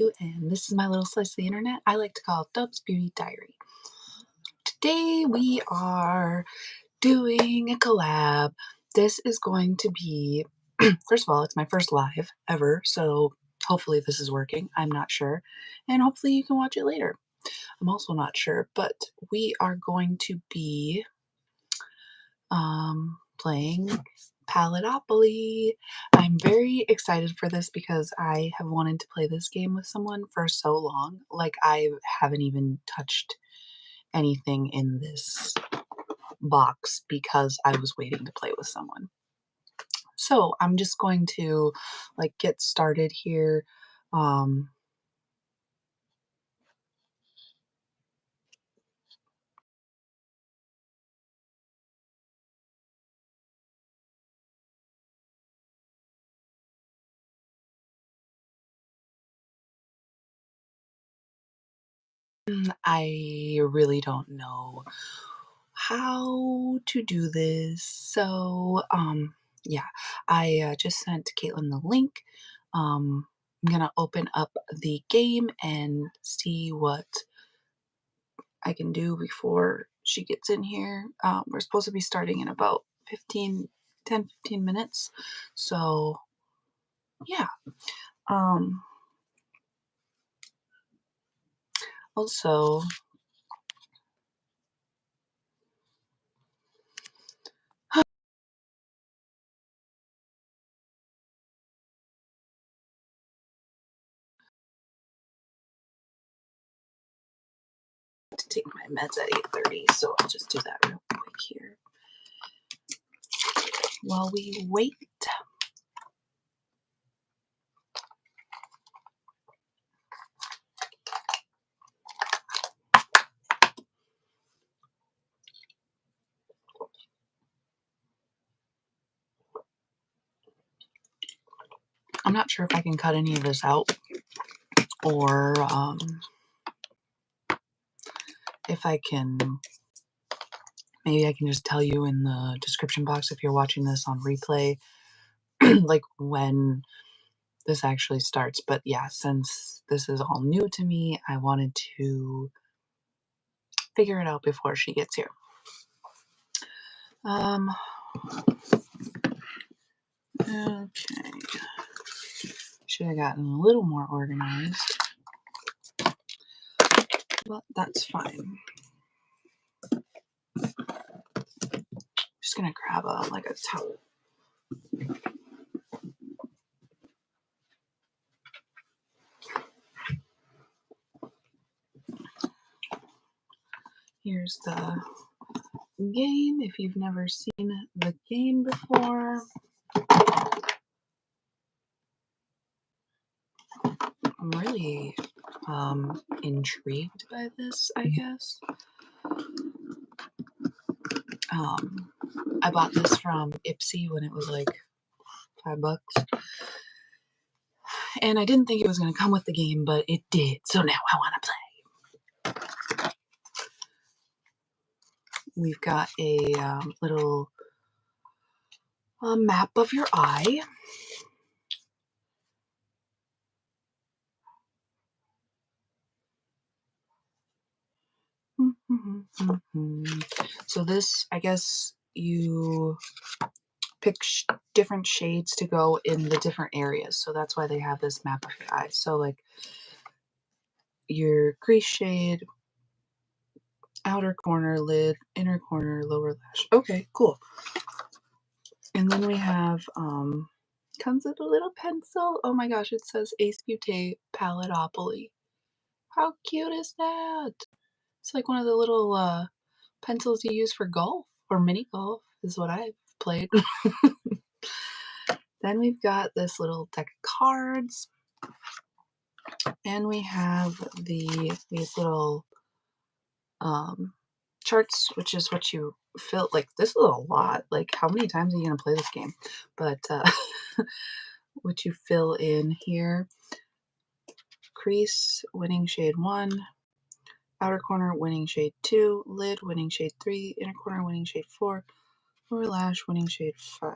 And this is my little slice of the internet I like to call Dub's Beauty Diary. Today we are doing a collab. This is going to be, first of all, it's my first live ever, so hopefully this is working. I'm not sure. And hopefully you can watch it later. I'm also not sure, but we are going to be playing Paletteopoly. I'm very excited for this because I have wanted to play this game with someone for so long. Like, I haven't even touched anything in this box because I was waiting to play with someone. So I'm just going to like get started here. Um, I really don't know how to do this. So, yeah, I just sent Caitlin the link. I'm gonna open up the game and see what I can do before she gets in here. We're supposed to be starting in about 10-15 minutes. So, yeah. Um, also, to take my meds at 8:30, so I'll just do that real quick here while we wait. I'm not sure if I can cut any of this out or if I can, maybe I can just tell you in the description box if you're watching this on replay, like when this actually starts. But yeah, since this is all new to me, I wanted to figure it out before she gets here. Okay. Should have gotten a little more organized, but that's fine. Just gonna grab a towel. Here's the game if you've never seen the game before. I'm really intrigued by this, I guess. I bought this from Ipsy when it was like $5, and I didn't think it was going to come with the game, but it did, so now I want to play. We've got a little map of your eye. So this, I guess you pick different shades to go in the different areas. So that's why they have this map of your eyes. So like your crease shade, outer corner, lid, inner corner, lower lash. Okay, cool. And then we have, comes with a little pencil. Oh my gosh, it says Ace Beaute Paletteopoly. How cute is that? It's like one of the little pencils you use for golf or mini golf is what I've played. Then we've got this little deck of cards, and we have these little charts, which is what you fill. Like, this is a lot. Like, how many times are you gonna play this game? But what you fill in here: crease, winning shade 1, outer corner, winning shade 2, lid, winning shade 3, inner corner, winning shade 4, lower lash, winning shade 5.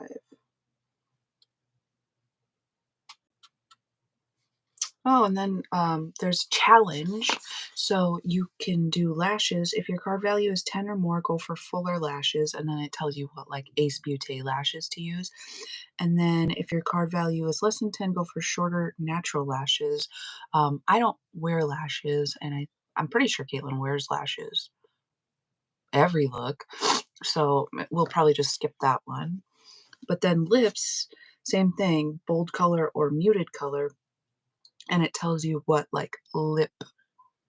Oh, and then there's challenge. So you can do lashes. If your card value is 10 or more, go for fuller lashes. And then it tells you what like Ace Beaute lashes to use. And then if your card value is less than 10, go for shorter natural lashes. I don't wear lashes, and I'm pretty sure Caitlin wears lashes every look. So we'll probably just skip that one. But then lips, same thing, bold color or muted color. And it tells you what like lip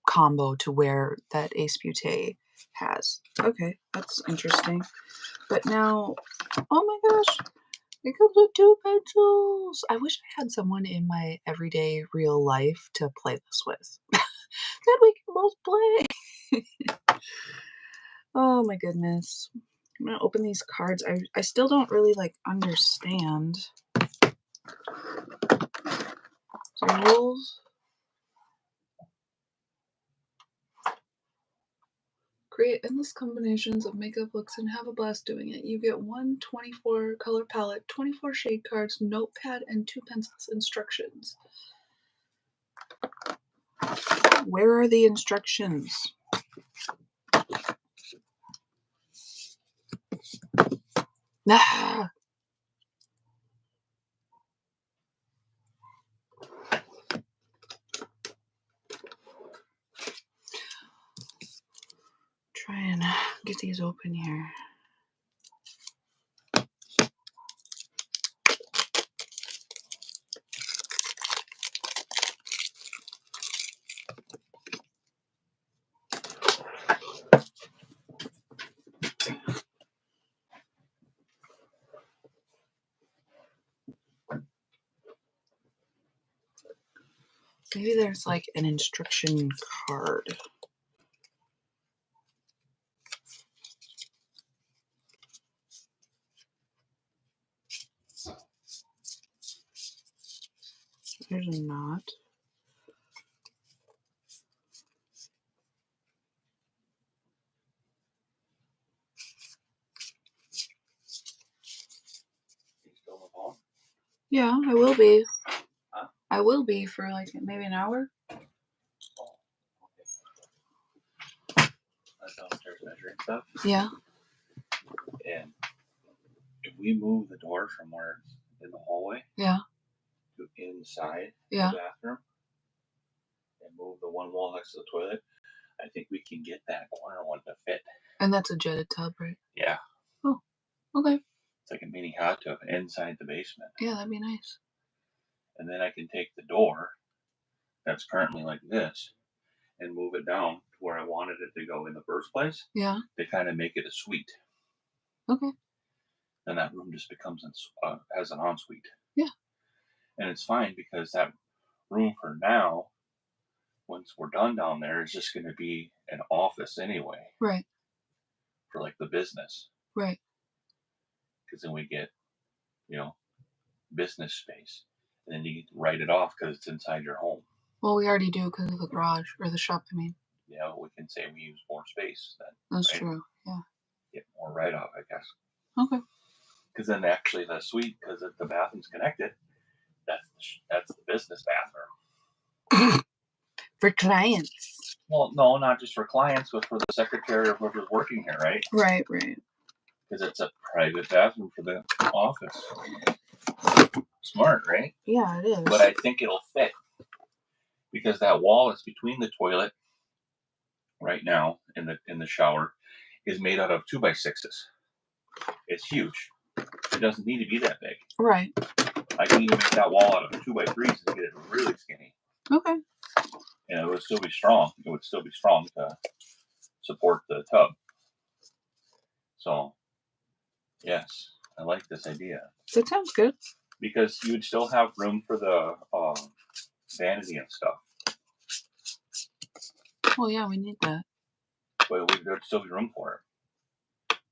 combo to wear that Ace Beaute has. Okay, that's interesting. But now, oh my gosh, it comes with 2 pencils. I wish I had someone in my everyday real life to play this with. Then we can both play. Oh my goodness. I'm gonna open these cards. I still don't really like understand. So rules. Create endless combinations of makeup looks and have a blast doing it. You get one 24 color palette, 24 shade cards, notepad, and 2 pencils. Instructions. Where are the instructions? Ah. Try and get these open here. Maybe there's like an instruction card. There's not. Yeah, I will be. Huh? I will be for like maybe an hour. Downstairs measuring stuff. Yeah. And if we move the door from where it's in the hallway, yeah, to inside, yeah, the bathroom, and move the one wall next to the toilet, I think we can get that corner one to fit. And that's a jetted tub, right? Yeah. Oh, okay. It's like a mini hot tub inside the basement. Yeah, that'd be nice. And then I can take the door that's currently like this and move it down to where I wanted it to go in the first place. Yeah. To kind of make it a suite. Okay. Then that room just becomes has an ensuite. Yeah. And it's fine because that room for now, once we're done down there, is just going to be an office anyway. Right. For like the business. Right. Because then we get, business space. And then you write it off because it's inside your home. Well, we already do because of the garage or the shop, I mean. Yeah, we can say we use more space then. That's right? True, yeah. Get more write-off, I guess. Okay. Because then actually the suite, because if the bathroom's connected, that's the business bathroom. For clients. Well, no, not just for clients, but for the secretary or whoever's working here, right? Right, right. Because it's a private bathroom for the office. Smart, right? Yeah, it is. But I think it'll fit. Because that wall is between the toilet right now in the shower is made out of 2x6s. It's huge. It doesn't need to be that big. Right. I can even make that wall out of 2x3s and get it really skinny. Okay. And it would still be strong. It would still be strong to support the tub. So, yes, I like this idea. That sounds good. Because you would still have room for the vanity and stuff. Oh yeah, we need that. But there'd still be room for it.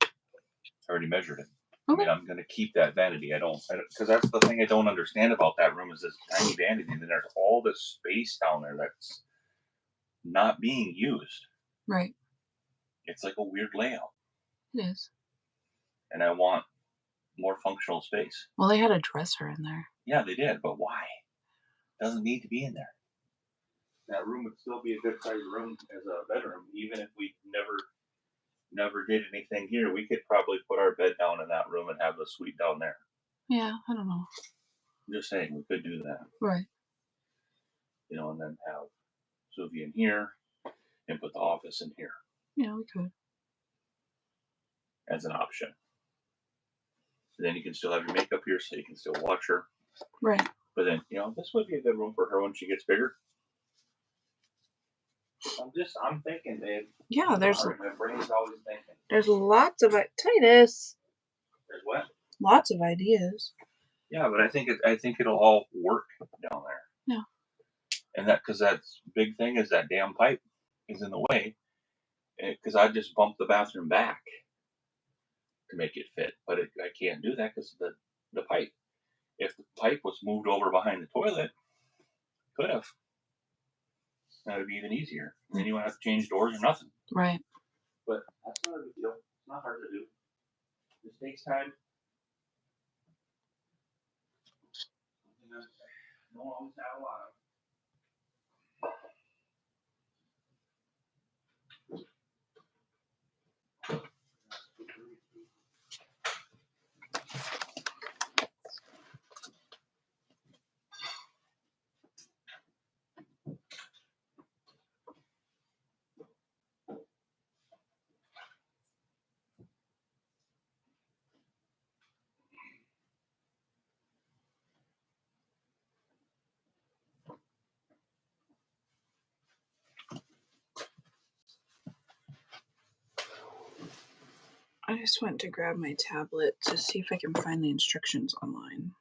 I already measured it. Okay. I mean, I'm going to keep that vanity. Because that's the thing I don't understand about that room is this tiny vanity, and then there's all this space down there that's not being used. Right. It's like a weird layout. It is. And I want more functional space. Well, they had a dresser in there. Yeah, they did, but why? It doesn't need to be in there. that room would still be a good sized room as a bedroom, even if we never did anything here. We could probably put our bed down in that room and have the suite down there. Yeah, I don't know. I'm just saying we could do that, Right. and then have Sylvia in here and put the office in here Yeah, we could. as an option. Then you can still have your makeup here, so you can still watch her. Right. But then, this would be a good room for her when she gets bigger. I'm thinking, babe. Yeah, Sorry, my brain's always thinking. there's lots of Titus. There's what? Lots of ideas. Yeah, but I think it'll all work down there. Yeah. And because that's big thing is that damn pipe is in the way. Because I just bumped the bathroom back to make it fit, but I can't do that because the pipe. If the pipe was moved over behind the toilet, could have. That would be even easier. And then you wouldn't have to change doors or nothing. Right. But that's not a big deal. It's not hard to do. This takes time. Something I don't always have a lot of. I just went to grab my tablet to see if I can find the instructions online.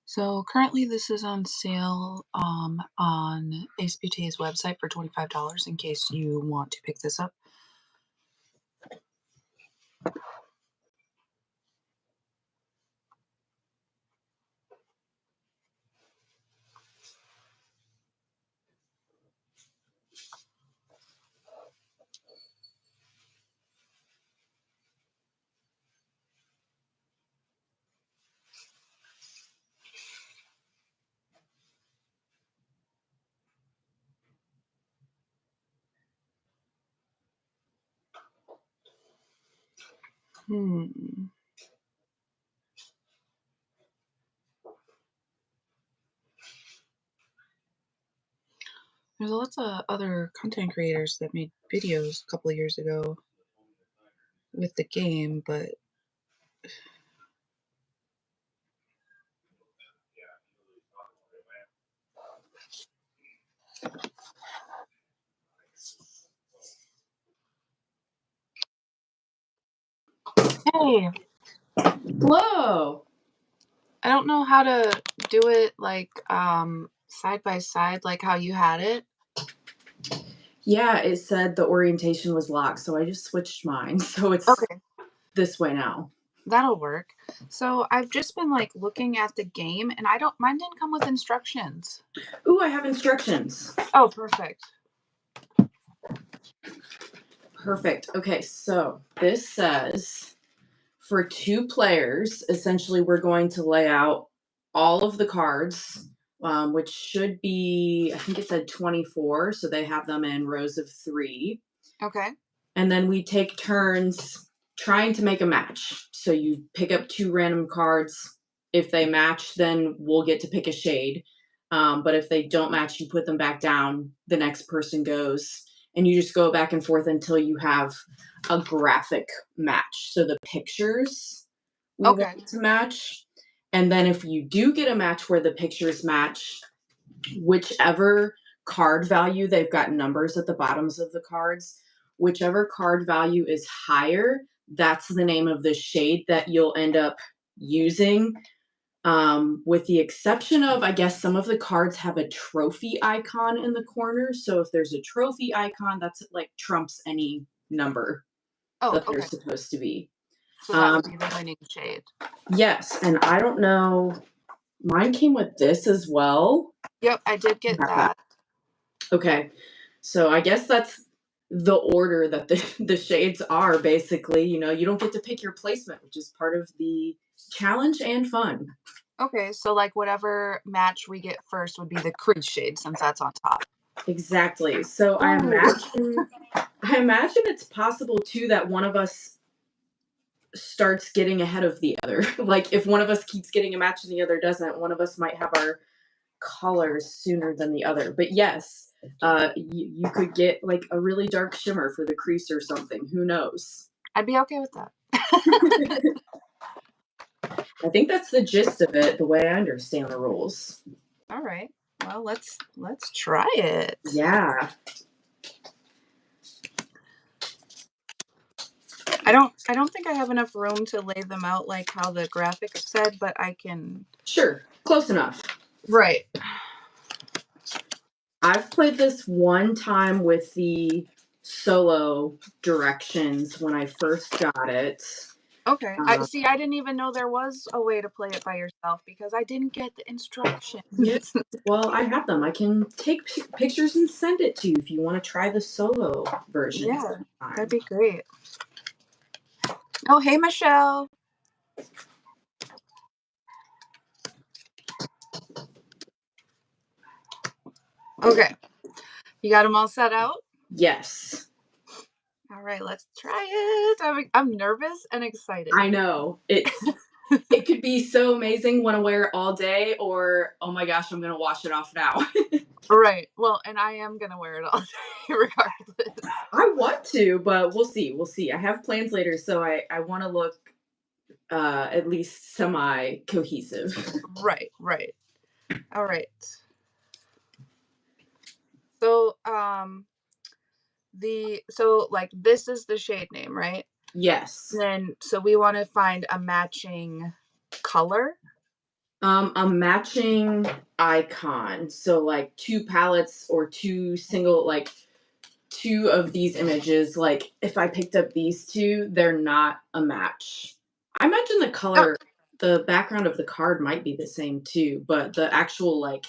So currently this is on sale on Ace Beaute's website for $25 in case you want to pick this up. There's lots of other content creators that made videos a couple of years ago with the game, but hey, Hello. I don't know how to do it like side by side like how you had it. Yeah, it said the orientation was locked, so I just switched mine. So it's Okay, this way now. that'll work. So I've just been like looking at the game and mine didn't come with instructions. Ooh, I have instructions. Oh, perfect. Perfect. Okay, so this says for 2 players, essentially we're going to lay out all of the cards, which should be, I think it said 24, so they have them in rows of 3. Okay. And then we take turns trying to make a match. So you pick up 2 random cards. If they match, then we'll get to pick a shade. But if they don't match, you put them back down. The next person goes, and you just go back and forth until you have a graphic match. So the pictures we Okay. want to match. And then if you do get a match where the pictures match, whichever card value, they've got numbers at the bottoms of the cards. whichever card value is higher, that's the name of the shade that you'll end up using. With the exception of, I guess, some of the cards have a trophy icon in the corner. So if there's a trophy icon, that's like trumps any number Oh, that they're okay. supposed to be. So that would be the winning shade. Yes, and I don't know. Mine came with this as well. Yep, I did get that. Okay, so I guess that's the order that the shades are. Basically, you know, you don't get to pick your placement, which is part of the challenge and fun. Okay, so like whatever match we get first would be the crease shade since that's on top. Exactly. So Ooh. I imagine it's possible too that one of us starts getting ahead of the other. Like if one of us keeps getting a match and the other doesn't, one of us might have our colors sooner than the other. But yes, you could get like a really dark shimmer for the crease or something. Who knows? I'd be okay with that. I think that's the gist of it, the way I understand the rules. All right. Well, let's try it. Yeah. I don't think I have enough room to lay them out like how the graphic said, but I can. Sure. Close enough. Right. I've played this one time with the solo directions when I first got it. Okay. I see. I didn't even know there was a way to play it by yourself because I didn't get the instructions. Yeah. Well, I have them. I can take pictures and send it to you if you want to try the solo version. Yeah, that'd be great. Oh, hey, Michelle. Okay. You got them all set out? Yes. All right, let's try it. I'm nervous and excited. I know. It could be so amazing, want to wear it all day, or oh my gosh, I'm going to wash it off now. Right. Well, and I am going to wear it all day regardless. I want to, but we'll see. We'll see. I have plans later, so I want to look at least semi cohesive. Right. All right. So, like this is the shade name, right? Yes. Then so we want to find a matching color. A matching icon. So like two palettes or two single, like two of these images. Like if I picked up these two, they're not a match. I imagine the color, the background of the card might be the same too, but the actual like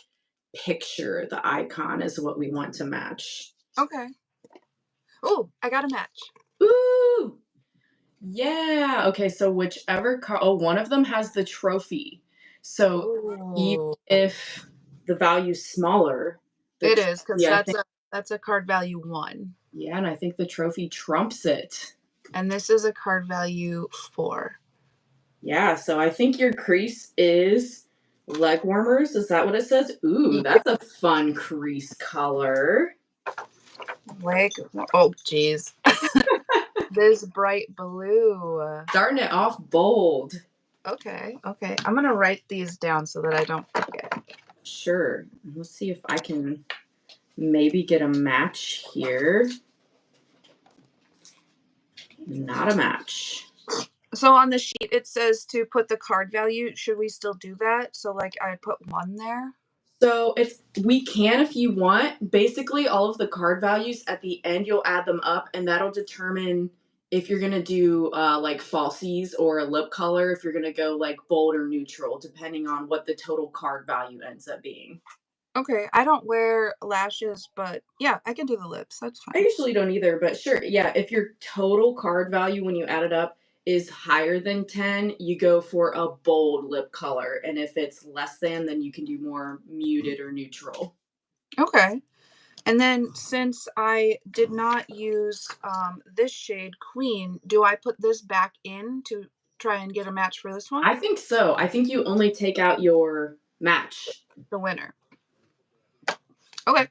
picture, the icon is what we want to match. Okay. Oh, I got a match. Ooh. Yeah. Okay. So whichever card, oh, one of them has the trophy. So even Ooh. if the value's smaller, the It is because trophy, I think, that's a card value 1. yeah, and I think the trophy trumps it. And this is a card value 4. Yeah. So I think your crease is leg warmers. Is that what it says? Ooh, Yeah. that's a fun crease color. Leg. Oh, geez. This bright blue. Starting it off bold. Okay. I'm gonna write these down so that I don't forget. Sure. Let's see if I can maybe get a match here. Not a match. So on the sheet it says to put the card value. Should we still do that? So like I put 1 there. So we can if you want. Basically, all of the card values at the end, you'll add them up, and that'll determine if you're gonna do like falsies or a lip color. If you're gonna go like bold or neutral, depending on what the total card value ends up being. Okay. I don't wear lashes, but yeah, I can do the lips. That's I fine. usually don't either, but sure, yeah. If your total card value when you add it up is higher than 10, you go for a bold lip color, and if it's less than, then you can do more muted or neutral. Okay. And then since I did not use this shade Queen, do I put this back in to try and get a match for this one? I think so. I think you only take out your match. The winner. Okay,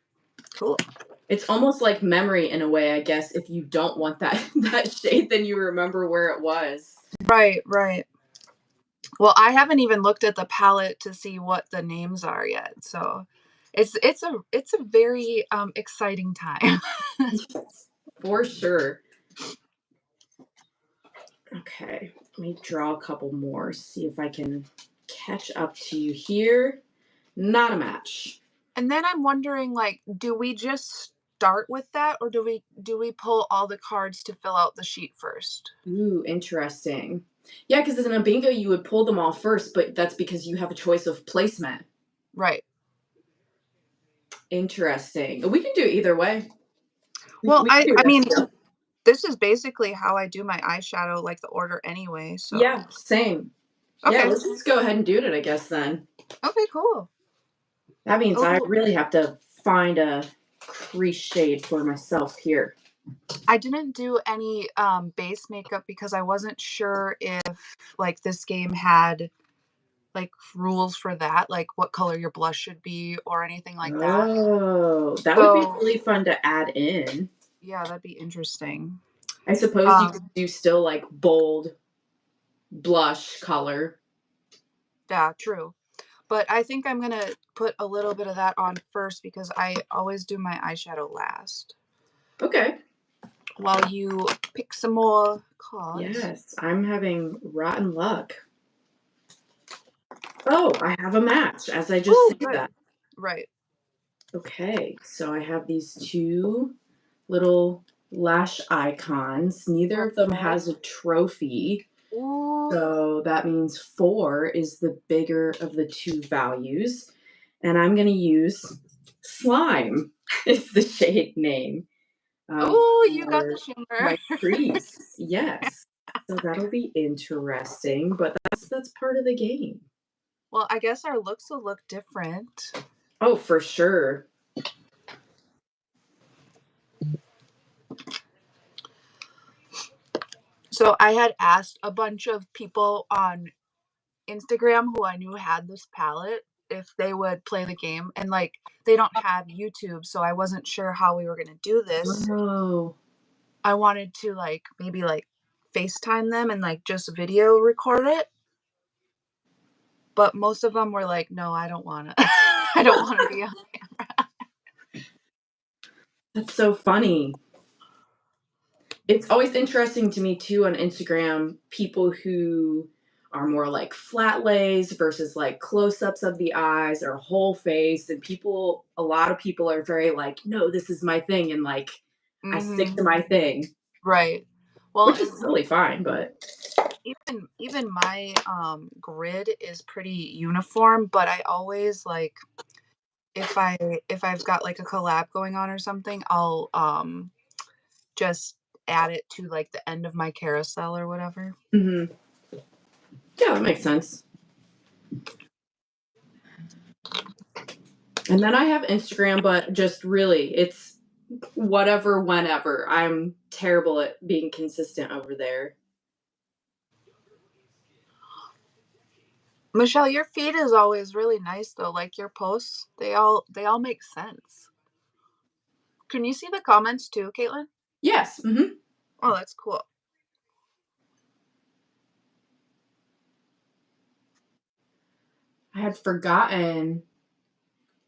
cool. It's almost like memory in a way, I guess. If you don't want that that shade, then you remember where it was. Right. Well, I haven't even looked at the palette to see what the names are yet, so it's a very exciting time. For sure. Okay, let me draw a couple more, see if I can catch up to you here. Not a match. And then I'm wondering, like, do we just start with that, or do we pull all the cards to fill out the sheet first? Ooh, interesting. Yeah, because in a bingo, you would pull them all first, but that's because you have a choice of placement. Right. Interesting. We can do it either way. Well, We can I do I that mean, too. this is basically how I do my eyeshadow, like the order anyway. So Yeah, same. Yeah, okay, let's just go ahead and do it, I guess, then. okay, cool. That means I Oh, really have to find a crease shade for myself here. I didn't do any base makeup because I wasn't sure if like this game had like rules for that, like what color your blush should be or anything like that. Oh, that would be So really fun to add in. yeah, that'd be interesting. I suppose you could Um, do still like bold blush color. yeah, true. But I think I'm gonna put a little bit of that on first because I always do my eyeshadow last. Okay. While you pick some more cards. Yes, I'm having rotten luck. Oh, I have a match as I just Oh, say good. that. Right. Okay, so I have these two little lash icons. Neither of them Perfect. has a trophy. Ooh. So that means 4 is the bigger of the two values. And I'm going to use slime, is the shade name Oh, you got for the shimmer. my crease. Yes. So that'll be interesting, but that's part of the game. Well, I guess our looks will look different. Oh, for sure. So I had asked a bunch of people on Instagram who I knew had this palette if they would play the game, and like they don't have YouTube, so I wasn't sure how we were gonna do this. Oh. I wanted to like maybe like FaceTime them and like just video record it, but most of them were like, "No, I don't wanna. I don't wanna be on camera." That's so funny. It's always interesting to me too on Instagram, people who are more like flat lays versus like close-ups of the eyes or whole face. And people, a lot of people are very like, no, this is my thing. And like, I stick Mhm. to my thing, Right. Well, which is and totally fine. But even my grid is pretty uniform, but I always like if I've got like a collab going on or something, I'll just add it to like the end of my carousel or whatever. mhm. Yeah, that makes sense. And then I have Instagram, but just really, it's whatever, whenever. I'm terrible at being consistent over there. Michelle, your feed is always really nice though. Like your posts, they all make sense. Can you see the comments too, Caitlin? Yes. Oh, that's cool. I had forgotten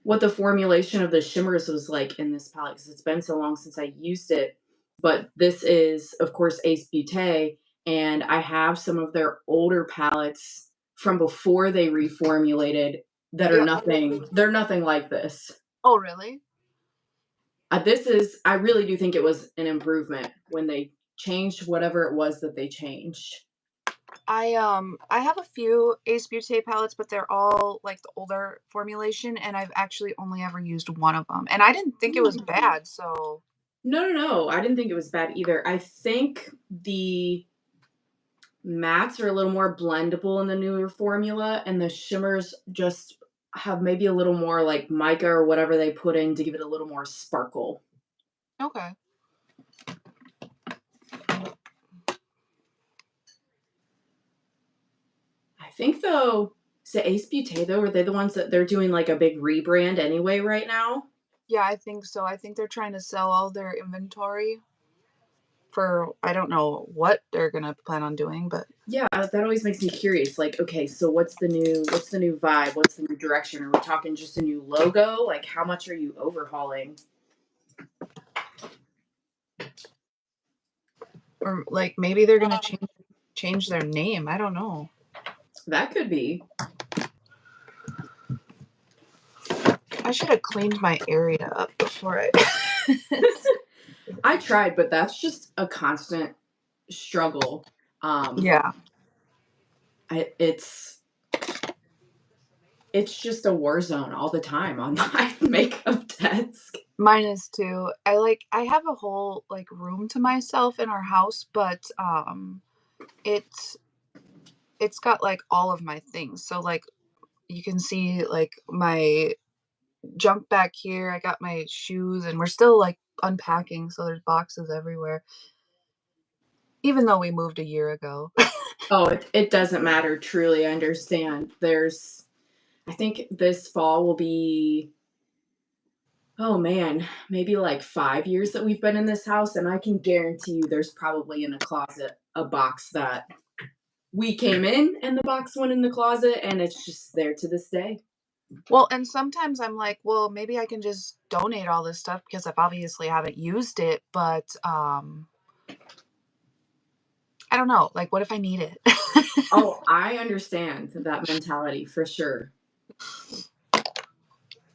what the formulation of the shimmers was like in this palette because it's been so long since I used it. But this is, of course, Ace Beaute, and I have some of their older palettes from before they reformulated that are Yeah. nothing. They're nothing like this. Oh, really? This is. I really do think it was an improvement when they changed whatever it was that they changed. I have a few Ace Beaute palettes, but they're all like the older formulation, and I've actually only ever used one of them, and I didn't think it was Hmm. bad. So No, no, no. I didn't think it was bad either. I think the mattes are a little more blendable in the newer formula, and the shimmers just have maybe a little more like mica or whatever they put in to give it a little more sparkle. okay. I think though, is it Ace Beaute though? Are they the ones that they're doing like a big rebrand anyway right now? Yeah, I think so. I think they're trying to sell all their inventory for I don't know what they're gonna plan on doing, but Yeah, that always makes me curious. Like, okay, so what's the new vibe? What's the new direction? Are we talking just a new logo? Like, how much are you overhauling? Or like maybe they're gonna change their name. I don't know. That could be. I should have cleaned my area up before I. I tried, but that's just a constant struggle. Yeah, It's just a war zone all the time on my makeup desk. mine is too. I have a whole like room to myself in our house, but it's it's got like all of my things. So like you can see like my junk back here. I got my shoes and we're still like unpacking, so there's boxes everywhere. Even though we moved a year ago. Oh, it doesn't matter. Truly, I understand. I think this fall will be, oh man, maybe like 5 years that we've been in this house. And I can guarantee you there's probably in a closet a box that we came in and the box went in the closet and it's just there to this day. Well, and sometimes I'm like, well, maybe I can just donate all this stuff because I've obviously haven't used it, but I don't know. Like, what if I need it? Oh, I understand that mentality for sure.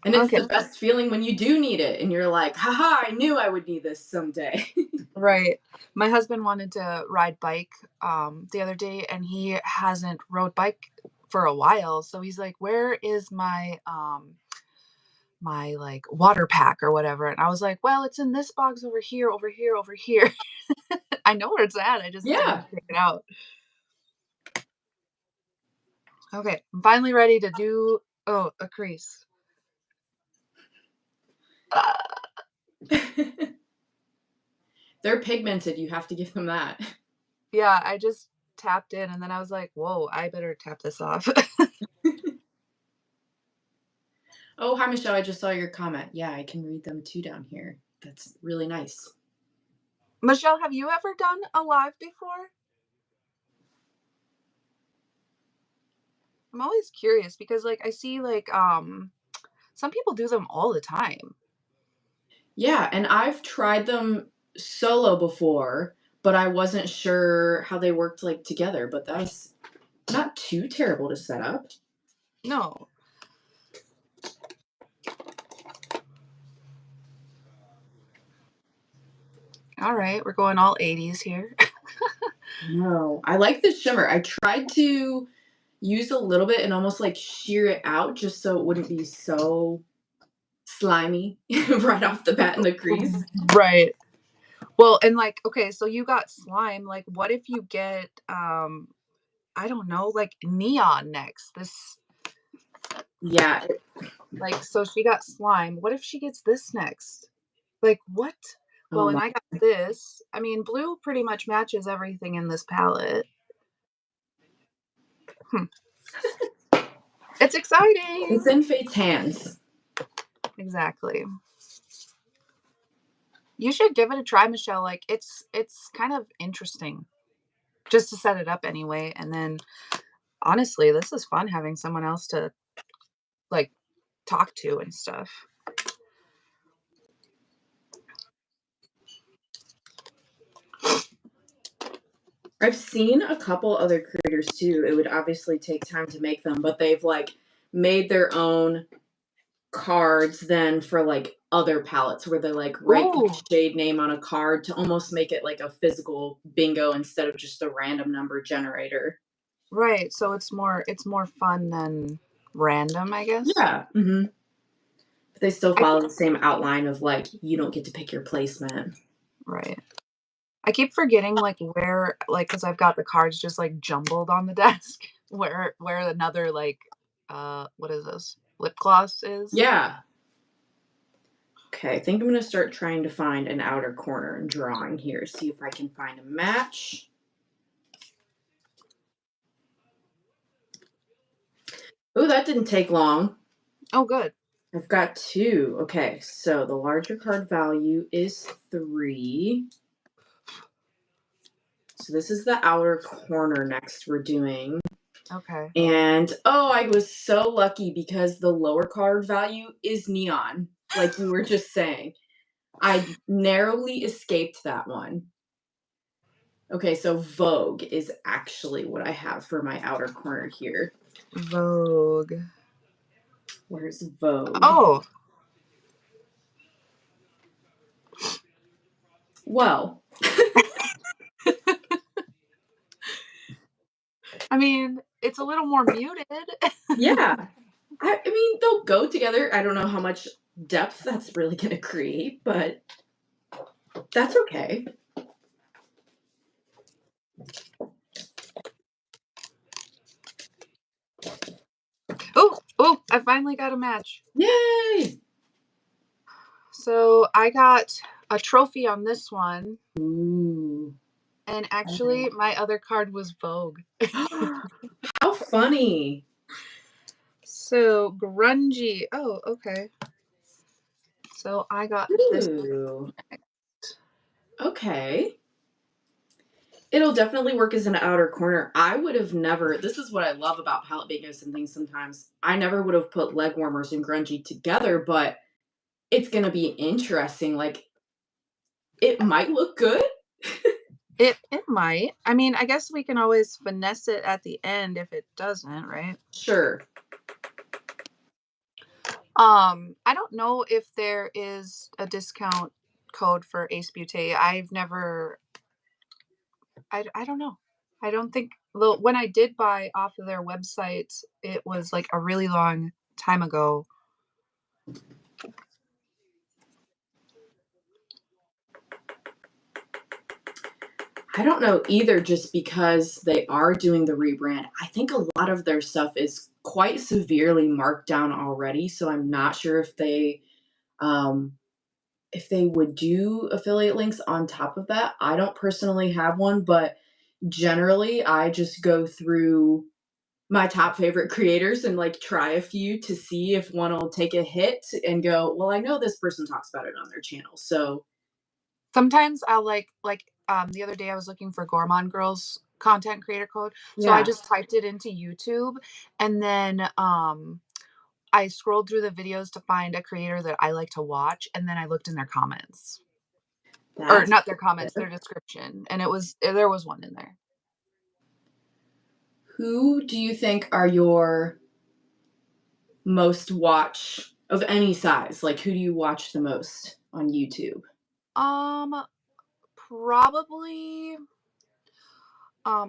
And it's Okay, the best feeling when you do need it and you're like, haha, I knew I would need this someday. right. My husband wanted to ride bike the other day and he hasn't rode bike for a while. So he's like, "Where is my like water pack or whatever?" And I was like, "Well, it's in this box over here, over here, over here." I know where it's at. I need Yeah. to take it out. Okay, I'm finally ready to do a crease. They're pigmented. You have to give them that. Yeah, I just tapped in and then I was like, "Whoa, I better tap this off." Oh, hi, Michelle. I just saw your comment. Yeah, I can read them too down here. That's really nice. Michelle, have you ever done a live before? I'm always curious because like I see like some people do them all the time. Yeah, and I've tried them solo before, but I wasn't sure how they worked like together. But that's not too terrible to set up. No. All right, we're going all 80s here. No, I like the shimmer. I tried to use a little bit and almost like shear it out just so it wouldn't be so slimy right off the bat in the crease. Right. Well, and like okay, so you got slime. Like what if you get I don't know, like neon next? This Yeah. like so she got slime. What if she gets this next? Like what? Well, Oh and my. I got this. I mean, blue pretty much matches everything in this palette. Hmm. It's It's exciting. in Fate's hands. Exactly. You should give it a try, Michelle. Like it's kind of interesting just to set it up anyway. And then honestly, this is fun having someone else to like talk to and stuff. I've seen a couple other creators too. It would obviously take time to make them, but they've like made their own cards then for like other palettes where they like write Ooh, the shade name on a card to almost make it like a physical bingo instead of just a random number generator. right. So it's more fun than random, I guess. Yeah. But they still I follow keep the same outline of like you don't get to pick your placement. right. I keep forgetting like where like because I've got the cards just like jumbled on the desk where another like what is this? Lip gloss is. Yeah. Okay, I think I'm gonna start trying to find an outer corner and drawing here. See if I can find a match. Oh, that didn't take long. Oh, good. I've got two. Okay, so the larger card value is 3. So this is the outer corner next we're doing. Okay. And oh, I was so lucky because the lower card value is neon, like we were just saying. I narrowly escaped that one. Okay, so Vogue is actually what I have for my outer corner here. Vogue. Where's Vogue? Oh, Well, I mean, it's a little more muted. yeah. I mean, they'll go together. I don't know how much depth that's really going to create, but that's okay. Oh, oh, I finally got a match. Yay! So I got a trophy on this one, Ooh. and actually, my other card was Vogue. How funny. So grungy. Oh, okay. So I got this. Ooh. Okay. It'll definitely work as an outer corner. I would have never, this is what I love about palette bangers and things sometimes. I never would have put leg warmers and grungy together, but it's going to be interesting. Like, it might look good. It might. I mean, I guess we can always finesse it at the end if it doesn't, right? Sure. I don't know if there is a discount code for Ace Beaute. I've never I don't know. I don't think well, when I did buy off of their website, it was like a really long time ago. I don't know either, just because they are doing the rebrand. I think a lot of their stuff is quite severely marked down already. So I'm not sure um, if they would do affiliate links on top of that. I don't personally have one, but generally I just go through my top favorite creators and like try a few to see if one will take a hit and go, well, I know this person talks about it on their channel. So Sometimes I'll the other day I was looking for Gourmand Girls content creator code. So I yeah, just typed it into YouTube and then I scrolled through the videos to find a creator that I like to watch and then I looked in their comments. Or that's not their comments, good. their description. And there was one in there. Who do you think are your most watch of any size? Like, who do you watch the most on YouTube? Um Probably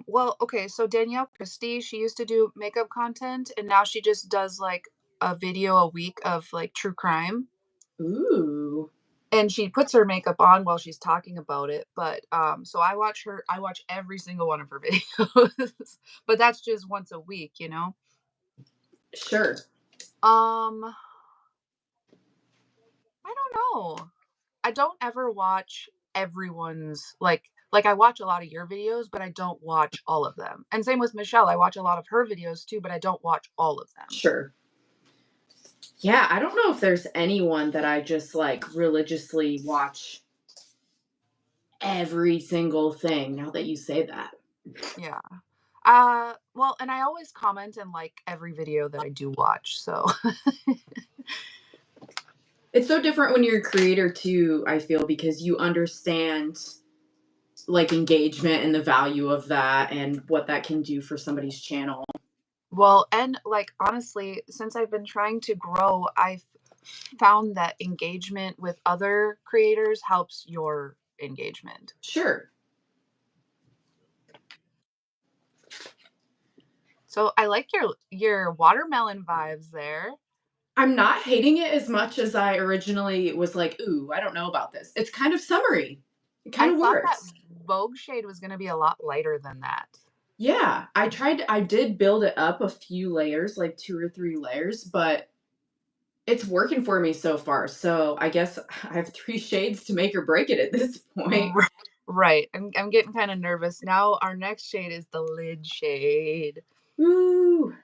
well, okay, so Danielle Christie, she used to do makeup content and now she just does like a video a week of like true crime. Ooh, And she puts her makeup on while she's talking about it, but, so I watch every single one of her videos, but that's just once a week, you know? sure. Um, I don't know. I don't ever watch everyone's I watch a lot of your videos, but I don't watch all of them, and same with Michelle, I watch a lot of her videos too, but I don't watch all of them. Sure. Yeah, I don't know if there's anyone that I just like religiously watch every single thing now that you say that. Yeah. Well, and I always comment and like every video that I do watch, so It's so different when you're a creator too, I feel, because you understand like engagement and the value of that and what that can do for somebody's channel. Well, and like honestly, since I've been trying to grow, I've found that engagement with other creators helps your engagement. Sure. So I like your watermelon vibes there. I'm not hating it as much as I originally was like, ooh, I don't know about this. It's kind of summery. It kind I of thought that works. Vogue shade was going to be a lot lighter than that. Yeah, I did build it up a few layers, like 2 or 3 layers, but it's working for me so far. So I guess I have 3 shades to make or break it at this point. R- Right. I'm getting kind of nervous. Now our next shade is the lid shade. Ooh.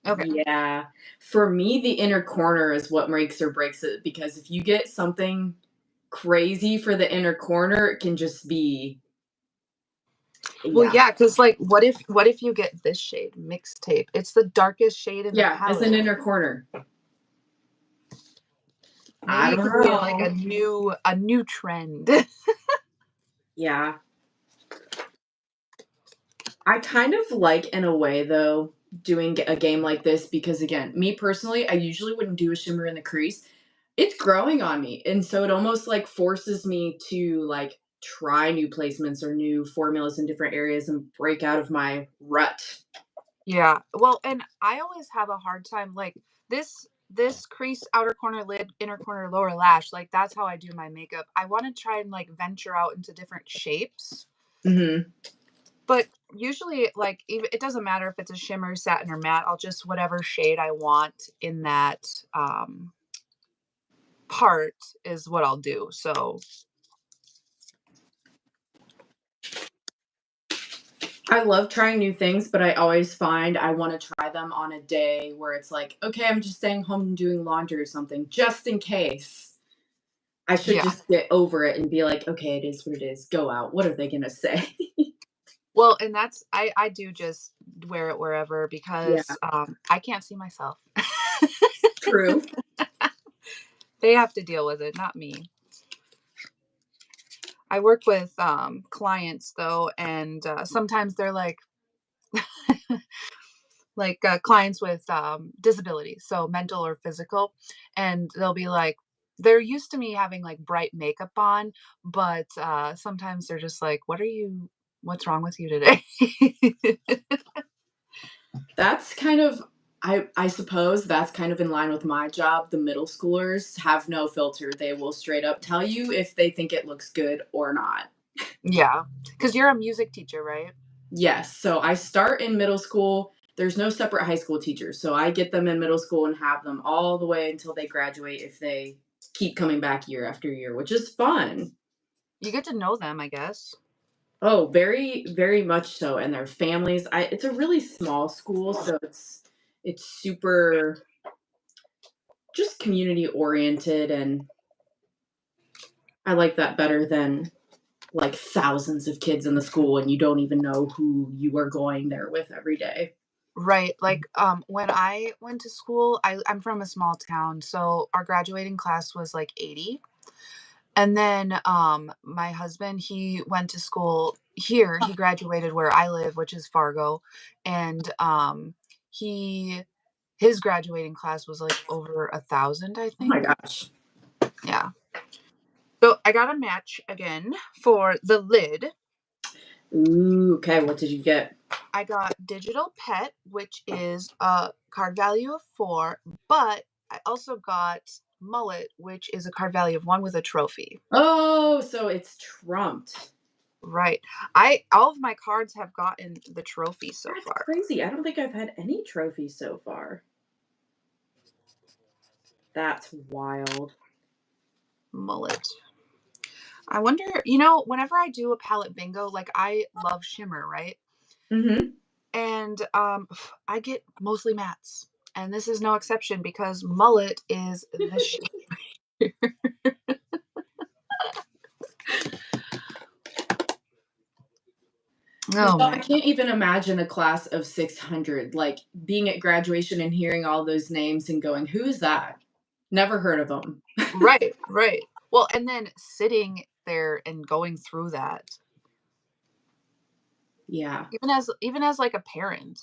Okay. Yeah. For me, the inner corner is what makes or breaks it, because if you get something crazy for the inner corner, it can just be Well, yeah. yeah, cuz like what if you get this shade, mixtape? It's the darkest shade in the Yeah, as an palette. inner corner. I Maybe it don't could be like know. a new trend. Yeah. I kind of like, in a way, though, doing a game like this because, again, me personally, I usually wouldn't do a shimmer in the crease. It's growing on me, and so it almost, like, forces me to, like, try new placements or new formulas in different areas and break out of my rut. Yeah. Well, and I always have a hard time like this crease, outer corner lid, inner corner lower lash, like that's how I do my makeup. I want to try and like venture out into different shapes. Mhm. But usually like even it doesn't matter if it's a shimmer, satin or matte. I'll just whatever shade I want in that part is what I'll do. So, I love trying new things, but I always find I wanna try them on a day where it's like, "Okay, I'm just staying home and doing laundry or something, just in case." I should yeah. just get over it and be like, "Okay, it is what it is. Go out. What are they gonna say?" Well, and that's I do just wear it wherever Yeah, because I can't see myself. true. They have to deal with it, not me. I work with clients though, and sometimes they're like clients with disabilities, so mental or physical, and they'll be like, they're used to me having like bright makeup on, but sometimes they're just like, "What are you? What's wrong with you today?" That's kind of I suppose that's kind of in line with my job. The middle schoolers have no filter. They will straight up tell you if they think it looks good or not. Yeah, because you're a music teacher, right? Yes. So I start in middle school. There's no separate high school teachers. So I get them in middle school and have them all the way until they graduate if they keep coming back year after year, which is fun. You get to know them, I guess. Oh, very, very much so. And their families. It's a really small school, so it's super just community oriented, and I like that better than like thousands of kids in the school and you don't even know who you are going there with every day. Right. Like, when I went to school, I'm from a small town, so our graduating class was like 80. And then my husband, he went to school here. He graduated where I live, which is Fargo. And he his graduating class was like over 1,000, I Oh my think. gosh. Yeah. So I got a match again for the lid. Ooh, okay. What did you get? I got Digital Pet, which is a card value of 4, but I also got Mullet, which is a card value of 1 with a trophy. Oh, so it's trumped. Right. I all of my cards have gotten the trophy so That's far. crazy. I don't think I've had any trophies so far. That's wild. Mullet. I wonder, whenever I do a palette bingo, like I love shimmer, right? Hmm. And I get mostly mattes. And this is no exception because mullet is the shade. Oh Michelle, I man. can't even imagine a class of 600, like being at graduation and hearing all those names and going, who is that? Never heard of them. Right, right. Well, and then sitting there and going through that, Yeah. even as like a parent.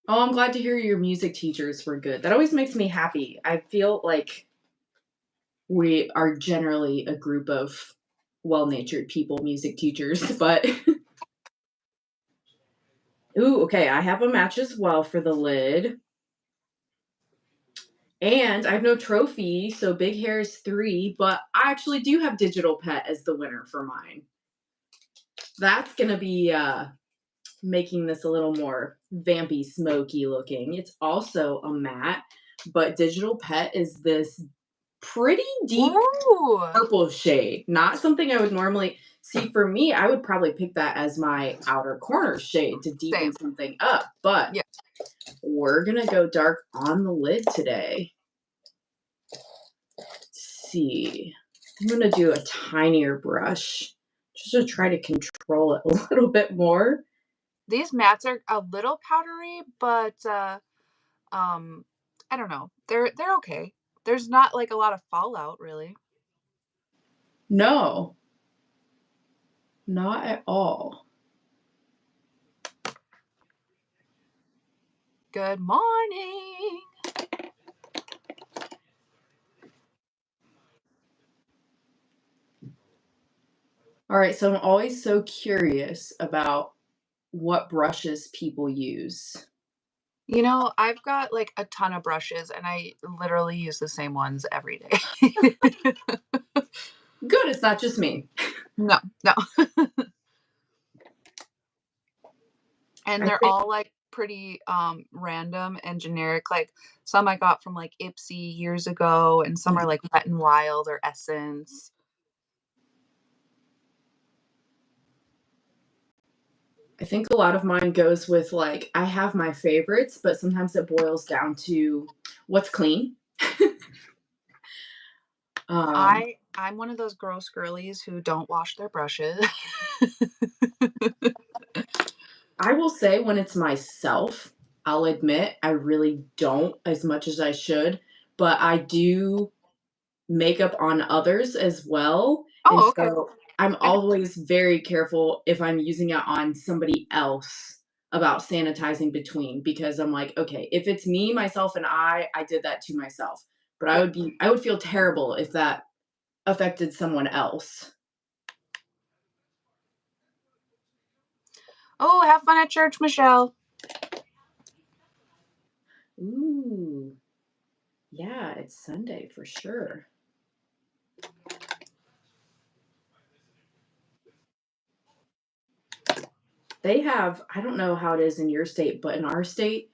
Oh, I'm glad to hear your music teachers were good. That always makes me happy. I feel like we are generally a group of well-natured people, music teachers, but ooh, okay, I have a match as well for the lid. And I have no trophy, so Big Hair is 3, but I actually do have Digital Pet as the winner for mine. That's gonna be making this a little more vampy, smoky looking. It's also a matte, but Digital Pet is this pretty deep Ooh, purple shade. Not something I would normally see. For me, I would probably pick that as my outer corner shade to deepen same. something up, but Yeah. we're gonna go dark on the lid today. Let's see. I'm gonna do a tinier brush just to try to control it a little bit more. These mats are a little powdery, but um I don't know. They're okay. There's not like a lot of fallout really. No. Not at all. Good morning. All right, so I'm always so curious about what brushes people use. You know, I've got like a ton of brushes and I literally use the same ones every day. Good, it's not just me. No, no. And I they're think all like pretty random and generic. Like some I got from like Ipsy years ago and some are like Wet n Wild or Essence. I think a lot of mine goes with like I have my favorites, but sometimes it boils down to what's clean. Um, I'm one of those gross girlies who don't wash their brushes. I will say when it's myself, I'll admit I really don't as much as I should, but I do makeup on others as well. And Oh, okay. so I'm I get always very careful if I'm using it on somebody else about sanitizing between because I'm like, okay, if it's me, myself, and I did that to myself. But yeah. I would feel terrible if that affected someone else. Oh, have fun at church, Michelle. Ooh, yeah, it's Sunday for sure. They have, I don't know how it is in your state, but in our state,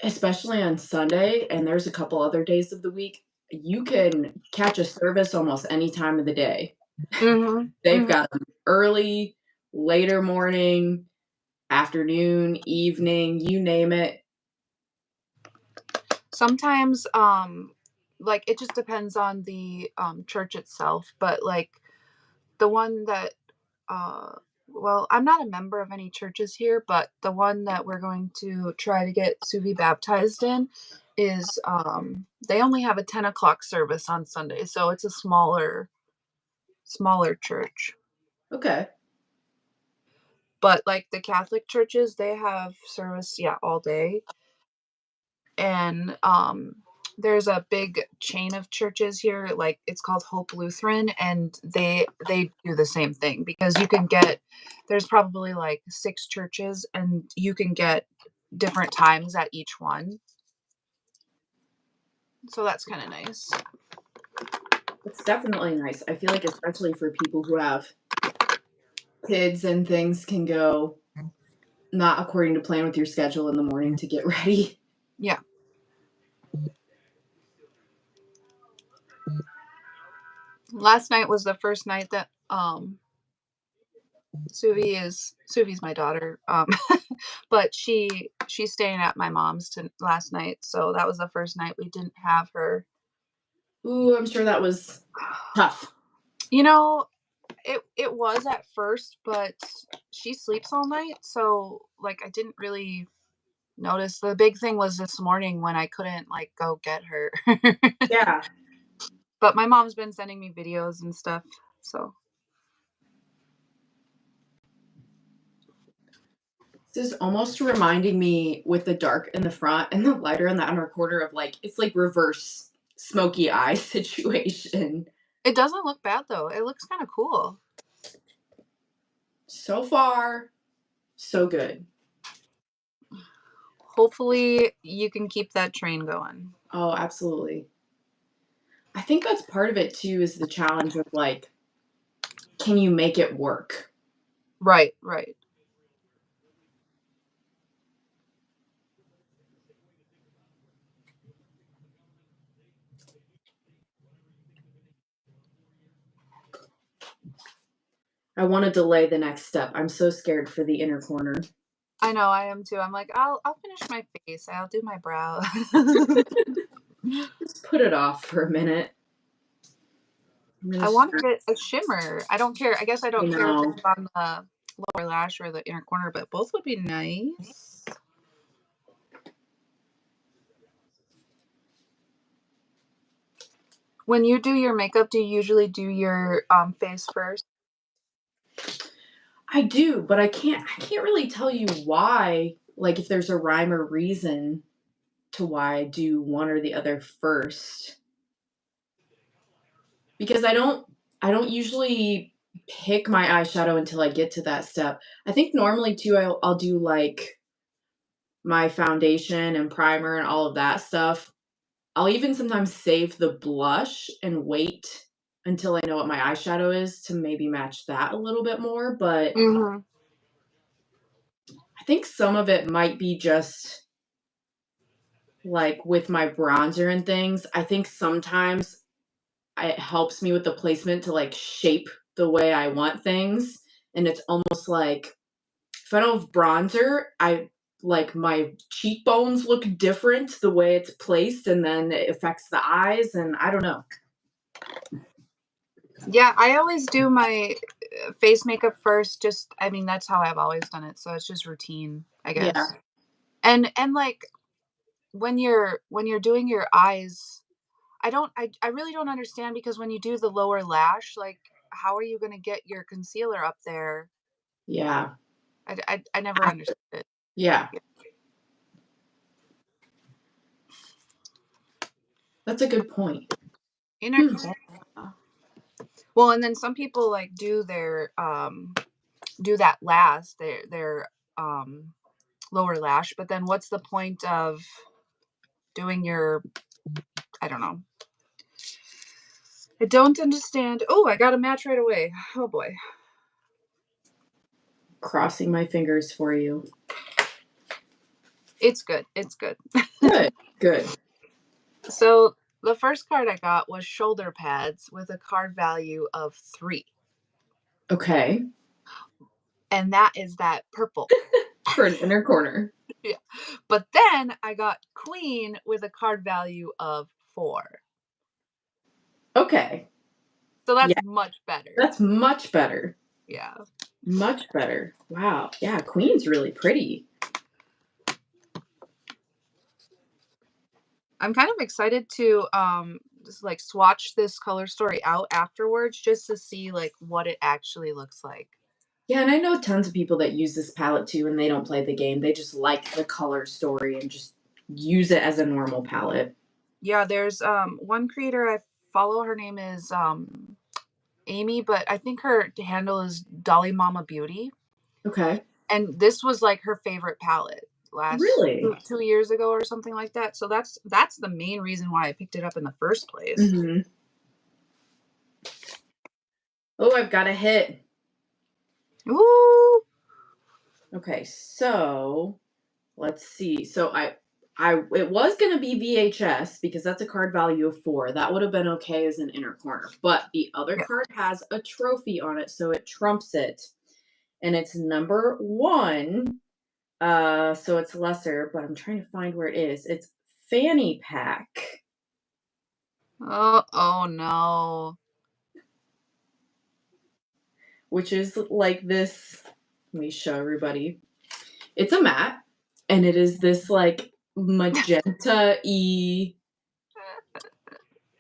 especially on Sunday, and there's a couple other days of the week, you can catch a service almost any time of the day. Mhm. They've Mhm. got 'em early, later morning, afternoon, evening, you name it. Sometimes like it just depends on the church itself, but like the one that uh well, I'm not a member of any churches here, but the one that we're going to try to get Suvi baptized in is they only have a 10 o'clock service on Sunday, so it's a smaller church. Okay. But like the Catholic churches, they have service, yeah, all day. And there's a big chain of churches here, like it's called Hope Lutheran, and they do the same thing because you can get there's probably like 6 churches and you can get different times at each one. So that's kind of nice. It's definitely nice. I feel like especially for people who have kids and things can go not according to plan with your schedule in the morning to get ready. Yeah. Last night was the first night that Suvi's my daughter. But she's staying at my mom's last night, so that was the first night we didn't have her. Ooh, I'm sure that was tough. You know, it was at first, but she sleeps all night, so like I didn't really notice. The big thing was this morning when I couldn't like go get her. Yeah. But my mom's been sending me videos and stuff, so This is almost reminding me with the dark in the front and the lighter in the outer corner of like it's like reverse smoky eye situation. it doesn't look bad though. It looks kind of cool. So far, so good. Hopefully you can keep that train going. Oh, absolutely. I think that's part of it too is the challenge of like, can you make it work? Right, right. I want to delay the next step. I'm so scared for the inner corner. I know, I am too. I'm like, I'll finish my face. I'll do my brow. Just put it off for a minute. I'm gonna I want to start. get a shimmer. I don't care. I guess I I don't care if know. it's on the lower lash or the inner corner, but both would be nice. When you do your makeup, do you usually do your face first? I do, but I can't really tell you why, like, if there's a rhyme or reason to why I do one or the other first. Because I don't usually pick my eyeshadow until I get to that step. I think normally too I'll do, like, my foundation and primer and all of that stuff. I'll even sometimes save the blush and wait until I know what my eyeshadow is to maybe match that a little bit more, but Mhm. I think some of it might be just, like, with my bronzer and things. I think sometimes it helps me with the placement to, like, shape the way I want things, and it's almost like if I don't have bronzer, I like, my cheekbones look different the way it's placed, and then it affects the eyes, and I don't know. Yeah, I always do my face makeup first. Just, I mean, that's how I've always done it. So it's just routine, I Yeah. guess. And like when you're doing your eyes, I really don't understand because when you do the lower lash, like how are you gonna get your concealer up there? Yeah. I never understood it. Yeah. That's a good point. Inner Hmm. corner. Well, and then some people like do that last, their lower lash, but then what's the point of doing your I don't know. I don't understand. Oh, I got a match right away. Oh boy. Crossing my fingers for you. It's good. It's good. Good. Good. So the first card I got was shoulder pads with a card value of 3. Okay. And that is that purple. For an inner corner. Yeah. But then I got queen with a card value of 4. Okay. So that's Yeah, much better. that's much better. Yeah. Much better. Wow. Yeah, queen's really pretty. I'm kind of excited to just like swatch this color story out afterwards just to see like what it actually looks like. Yeah, and I know tons of people that use this palette too, and they don't play the game. They just like the color story and just use it as a normal palette. Yeah, there's one creator I follow, her name is Amy, but I think her handle is Dolly Mama Beauty. Okay. And this was like her favorite palette last Really? 2 years ago or something like that. So that's the main reason why I picked it up in the first place. Mhm. Oh, I've got a hit. Ooh, Okay, so let's see. So I it was gonna be VHS because that's a card value of 4. That would have been okay as an inner corner. But the other yeah. card has a trophy on it, so it trumps it. And it's number 1. So it's lesser, but I'm trying to find where it is. It's Fanny Pack, Oh no. which is like this. Let me show everybody. It's a matte, and it is this like magenta y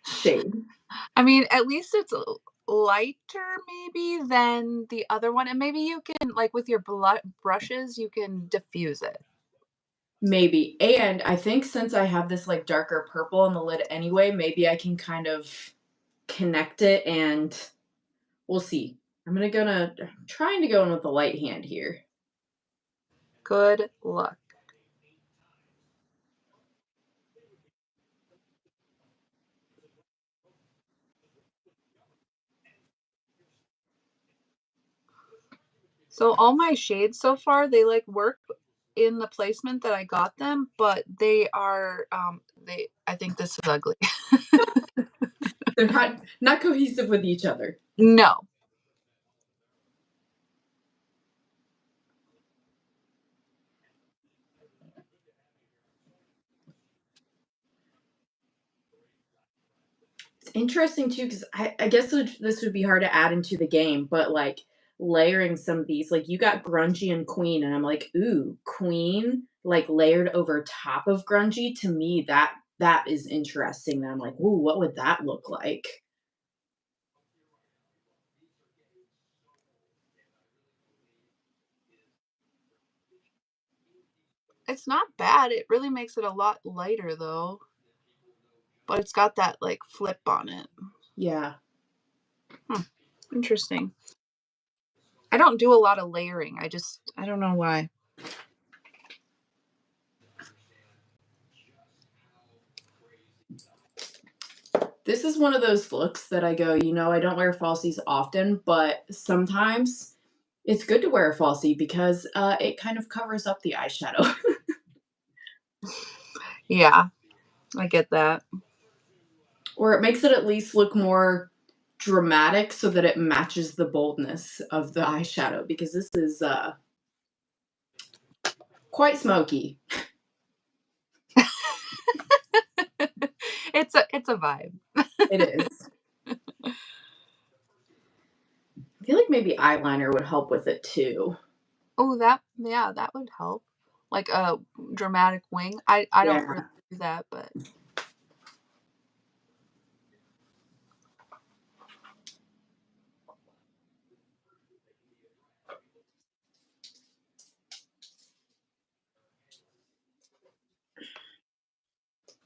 shade. I mean, at least it's lighter maybe than the other one, and maybe you can like with your brushes you can diffuse it. Maybe. And I think since I have this like darker purple on the lid anyway, maybe I can kind of connect it and we'll see. I'm trying to go in with the light hand here. Good luck. So all my shades so far, they like work in the placement that I got them, but they are they I think this is ugly. They're not cohesive with each other. No. It's interesting too because I guess this would be hard to add into the game, but like layering some of these, like you got grungy and queen, and I'm like, ooh, queen like layered over top of grungy. To me, that is interesting. That I'm like, ooh, what would that look like? it's not bad. It really makes it a lot lighter though. But it's got that like flip on it. Yeah. Hmm, interesting. I don't do a lot of layering. I don't know why. This is one of those looks that I go, I don't wear falsies often, but sometimes it's good to wear a falsie because it kind of covers up the eyeshadow. Yeah, I get that. Or it makes it at least look more dramatic so that it matches the boldness of the eyeshadow because this is quite smoky. It's a vibe. It is. I feel like maybe eyeliner would help with it too. Oh, yeah, that would help. Like a dramatic wing. I don't really Yeah, do that, but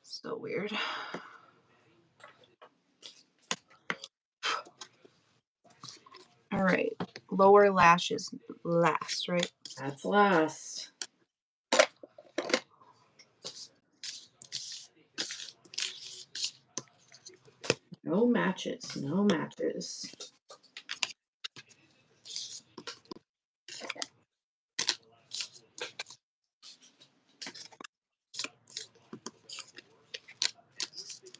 so weird. All right. Lower lashes last, right? that's last. No matches, no matches.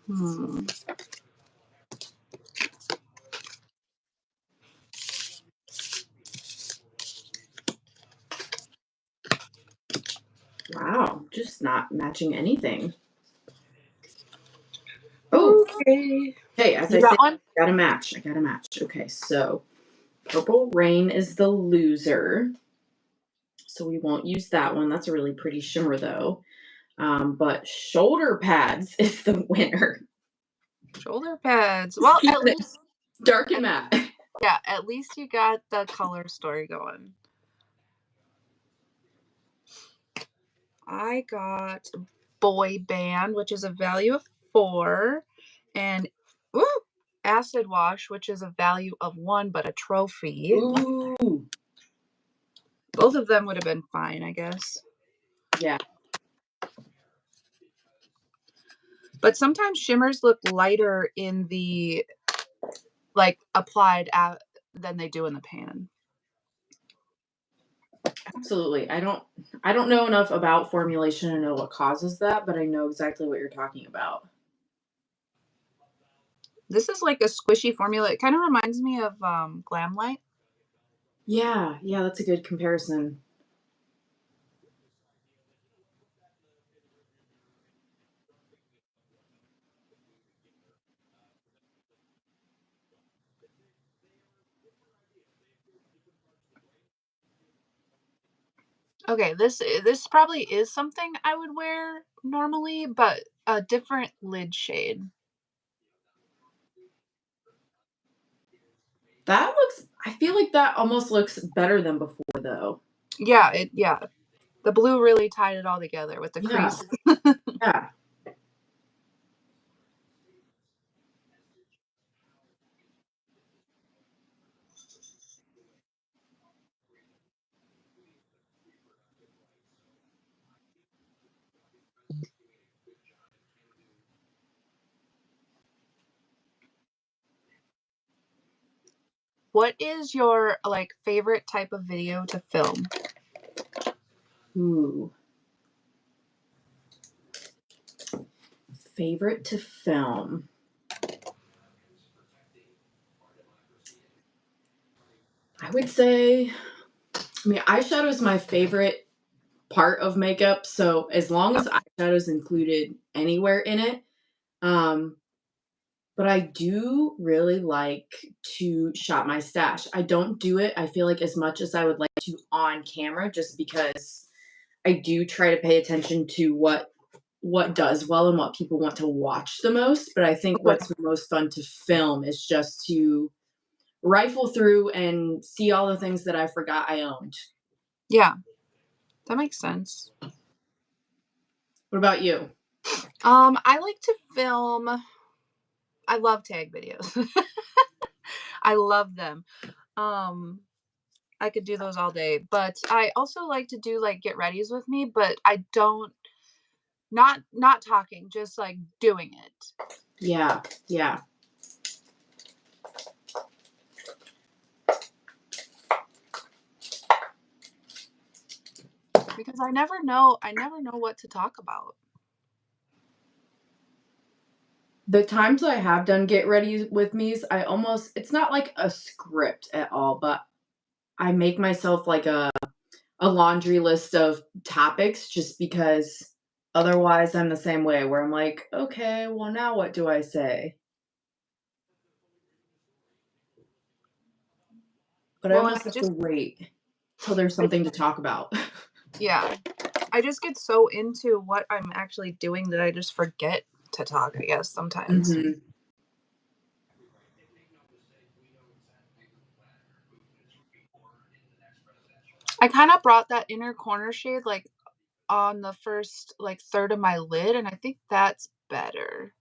Hmm. Wow, just not matching anything. Oh, Okay. hey, as You I got say, one? got a match. I got a match. Okay, so Purple Rain is the loser. So we won't use that one. That's a really pretty shimmer though. But Shoulder Pads is the winner. Shoulder pads. Just Well, keeping it dark and matte. yeah, at least you got the color story going. I got Boy Band, which is a value of 4, and ooh, Acid Wash, which is a value of 1, but a trophy. Ooh, Both of them would have been fine, I guess. yeah, But sometimes shimmers look lighter in the like applied at than they do in the pan. absolutely. I don't know enough about formulation to know what causes that, but I know exactly what you're talking about. This is like a squishy formula. It kind of reminds me of Glam Light. Yeah, yeah, that's a good comparison. Okay, this probably is something I would wear normally, but a different lid shade. That looks I feel like that almost looks better than before though. Yeah. The blue really tied it all together with the Yeah, crease. yeah. What is your like favorite type of video to film? Ooh. Favorite to film. I would say, eyeshadow is my favorite part of makeup. So as long as eyeshadow is included anywhere in it, um, but I do really like to shop my stash. I don't do it, I feel like, as much as I would like to on camera, just because I do try to pay attention to what does well and what people want to watch the most. But I think Okay. what's most fun to film is just to rifle through and see all the things that I forgot I owned. Yeah, that makes sense. What about you? I like to film. I love tag videos. I love them. Um, I could do those all day, but I also like to do like get readies with me, but I don't not talking, just like doing it Yeah, yeah. because I never know what to talk about. The times I have done get ready with me's, it's not like a script at all, but I make myself like a laundry list of topics just because otherwise I'm the same way where I'm like, okay, well now what do I say? But I Well, and almost have to wait till there's I something to talk about. yeah, I just get so into what I'm actually doing that I just forget to talk, I guess sometimes. Mhm. I kind of brought that inner corner shade like on the first like third of my lid, and I think that's better.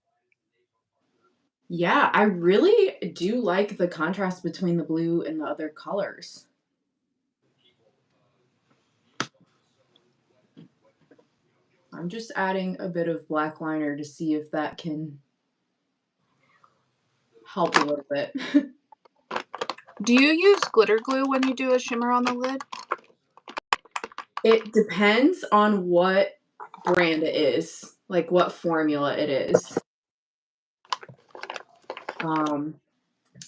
Yeah, I really do like the contrast between the blue and the other colors. I'm just adding a bit of black liner to see if that can help a little bit. Do you use glitter glue when you do a shimmer on the lid? It depends on what brand it is, like what formula it is. Um,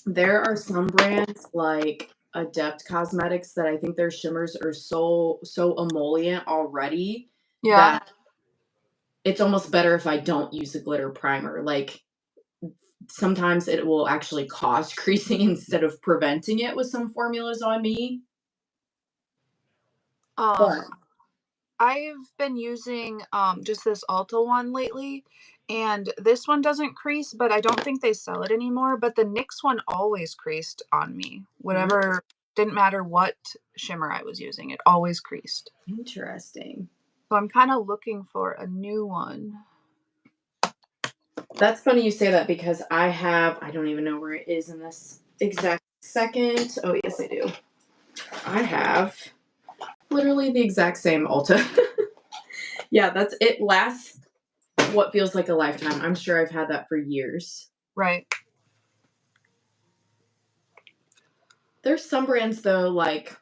there are some brands like Adept Cosmetics that I think their shimmers are so emollient already Yeah. that it's almost better if I don't use a glitter primer. Like sometimes it will actually cause creasing instead of preventing it with some formulas on me. Um, But I've been using just this Ulta one lately, and this one doesn't crease, but I don't think they sell it anymore. But the NYX one always creased on me. Whatever, didn't matter what shimmer I was using, it always creased. interesting. So I'm kind of looking for a new one. That's funny you say that because I don't even know where it is in this exact second. Oh, yes, I do. I have literally the exact same Ulta. Yeah, that's it. Lasts what feels like a lifetime. I'm sure I've had that for years. Right. There's some brands, though, like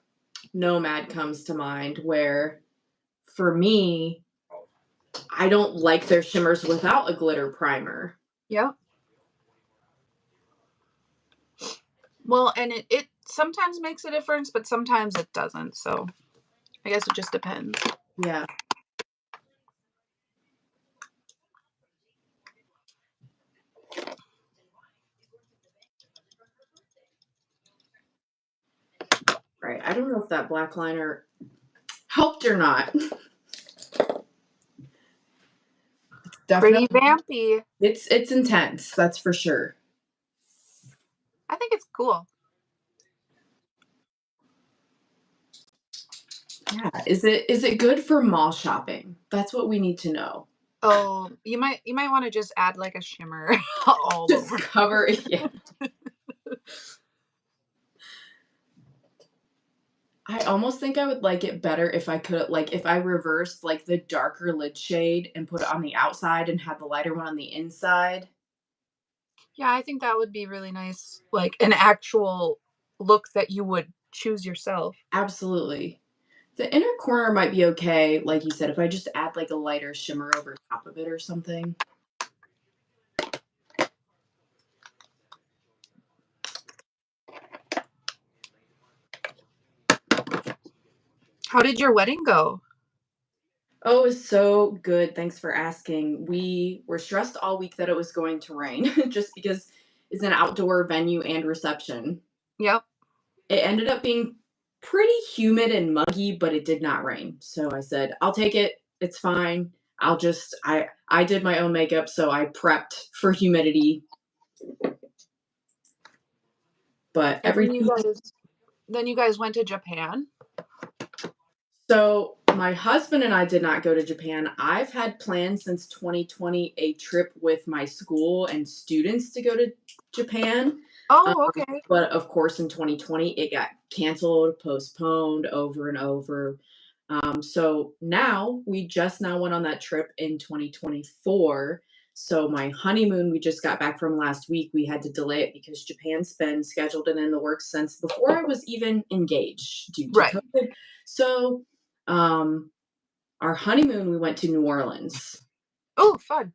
Nomad comes to mind, where for me, I don't like their shimmers without a glitter primer. Yep. Well, and it sometimes makes a difference, but sometimes it doesn't. So I guess it just depends. Yeah. Right. I don't know if that black liner helped or not. Pretty Definitely. vampy. It's intense, that's for sure. I think it's cool. Yeah. Is it good for mall shopping? That's what we need to know. Oh, you might want to just add like a shimmer all Just over. cover it. Yeah. I almost think I would like it better if I could like if I reversed like the darker lid shade and put it on the outside and had the lighter one on the inside. Yeah, I think that would be really nice. Like an actual look that you would choose yourself. Absolutely. The inner corner might be okay, like you said, if I just add like a lighter shimmer over top of it or something. How did your wedding go? Oh, it was so good. Thanks for asking. We were stressed all week that it was going to rain just because it's an outdoor venue and reception. Yep. It ended up being pretty humid and muggy, but it did not rain. So I said, "I'll take it. It's fine. I did my own makeup, so I prepped for humidity, but And everything." then you guys went to Japan? So My husband and I did not go to Japan. I've had plans since 2020 a trip with my school and students to go to Japan. Oh, okay. But of course, in 2020, it got canceled, postponed over and over. So now we just now went on that trip in 2024. So my honeymoon, we just got back from last week. We had to delay it because Japan's been scheduled and in the works since before I was even engaged due to Right. COVID. So our honeymoon, we went to New Orleans. Oh, fun.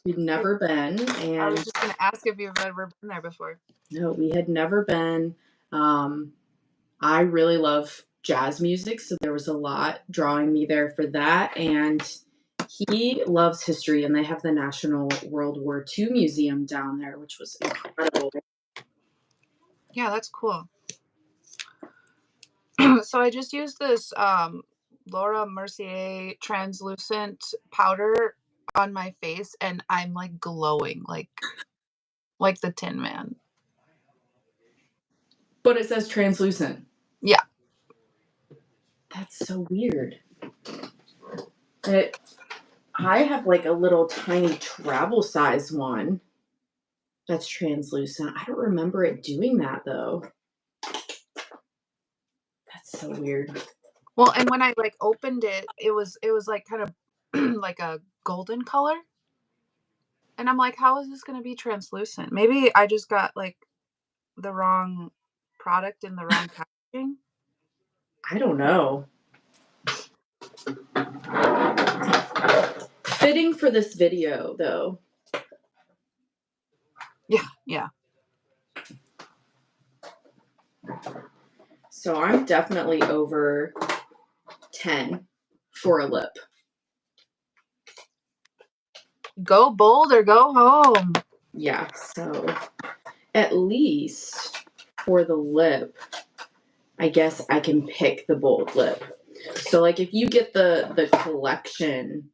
We'd never been, I was and just gonna ask if you've ever been there before. no, we had never been. I really love jazz music, so there was a lot drawing me there for that. And he loves history, and they have the National World War II Museum down there, which was incredible. Yeah, that's cool. So I just used this Laura Mercier translucent powder on my face, and I'm like glowing, like the Tin Man. But it says translucent. Yeah. That's so weird. I have like a little tiny travel size one that's translucent. I don't remember it doing that though. That's so weird. Well, and when I like opened it, it was like kind of like a golden color. And I'm like, how is this gonna be translucent? Maybe I just got like the wrong product in the wrong packaging. I don't know. Fitting for this video though. Yeah, yeah. So I'm definitely over 10 for a lip. Go bold or go home. Yeah, so at least for the lip, I guess I can pick the bold lip. So like if you get the collection,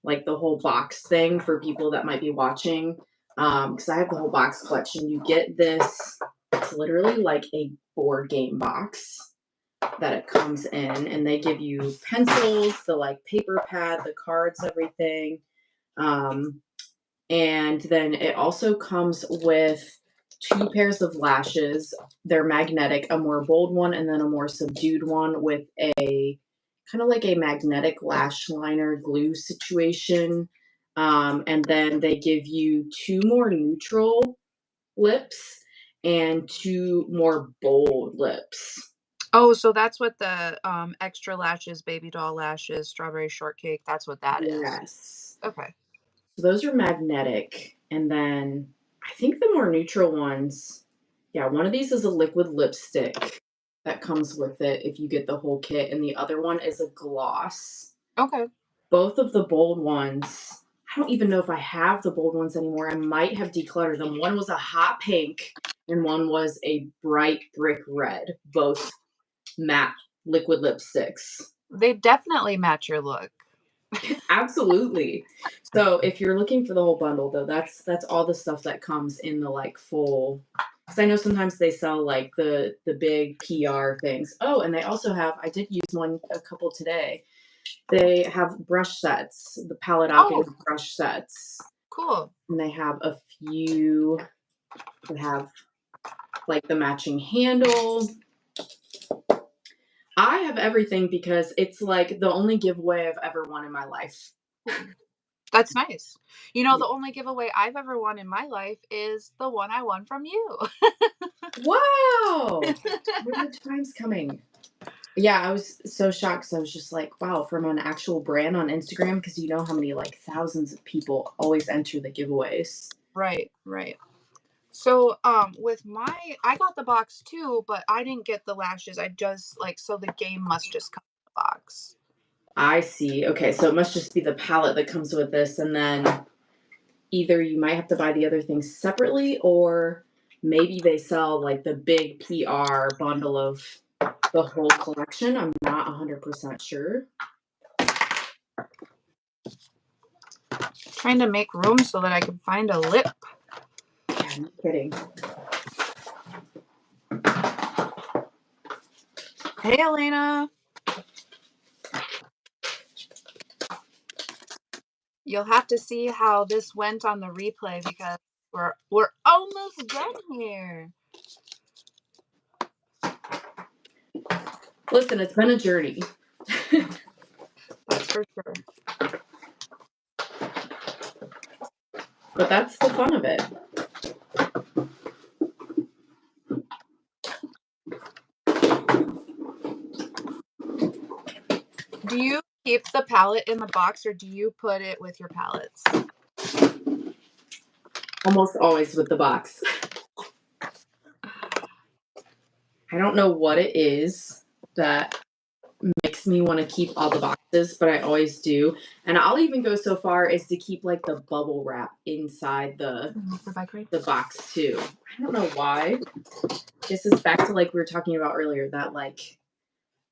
like the whole box thing for people that might be watching, because I have the whole box collection, you get this, it's literally like a board game box that it comes in, and they give you pencils, the like paper pad, the cards, everything. And then it also comes with 2 pairs of lashes. They're magnetic, a more bold one and then a more subdued one with a kind of like a magnetic lash liner glue situation. And then they give you 2 more neutral lips and 2 more bold lips. Oh, so that's what the extra lashes, baby doll lashes, strawberry shortcake, that's what that is. Yes. Okay. So those are magnetic. And then I think the more neutral ones, yeah, one of these is a liquid lipstick that comes with it if you get the whole kit, and the other one is a gloss. Okay. Both of the bold ones, I don't even know if I have the bold ones anymore. I might have decluttered them. One was a hot pink and one was a bright brick red, both matte liquid lipsticks. They definitely match your look. Absolutely. So if you're looking for the whole bundle though, that's all the stuff that comes in the like full, because I know sometimes they sell like the big PR things. Oh, and they also have, I did use one a couple today. They have brush sets, the Paletteopoly Oh, brush sets. cool. And they have a few that have like the matching handle. I have everything because it's like the only giveaway I've ever won in my life. That's nice. You know, the only giveaway I've ever won in my life is the one I won from you. Wow! What are the times coming? Yeah, I was so shocked because I was just like, wow, from an actual brand on Instagram, because you know how many like thousands of people always enter the giveaways. Right, right. So, with I got the box too, but I didn't get the lashes. I just like, so the game must just come in the box. I see. Okay, so it must just be the palette that comes with this, and then either you might have to buy the other things separately, or maybe they sell like the big PR bundle of the whole collection. I'm not 100% sure. Trying to make room so that I can find a lip. Yeah, no kidding. Hey, Elena. You'll have to see how this went on the replay because we're almost done here. Listen, it's been a journey. That's for sure. But that's the fun of it. Do you keep the palette in the box or do you put it with your palettes? Almost always with the box. I don't know what it is that makes me want to keep all the boxes, but I always do. And I'll even go so far as to keep like the bubble wrap inside the box too. I don't know why. This is back to like we were talking about earlier, that like,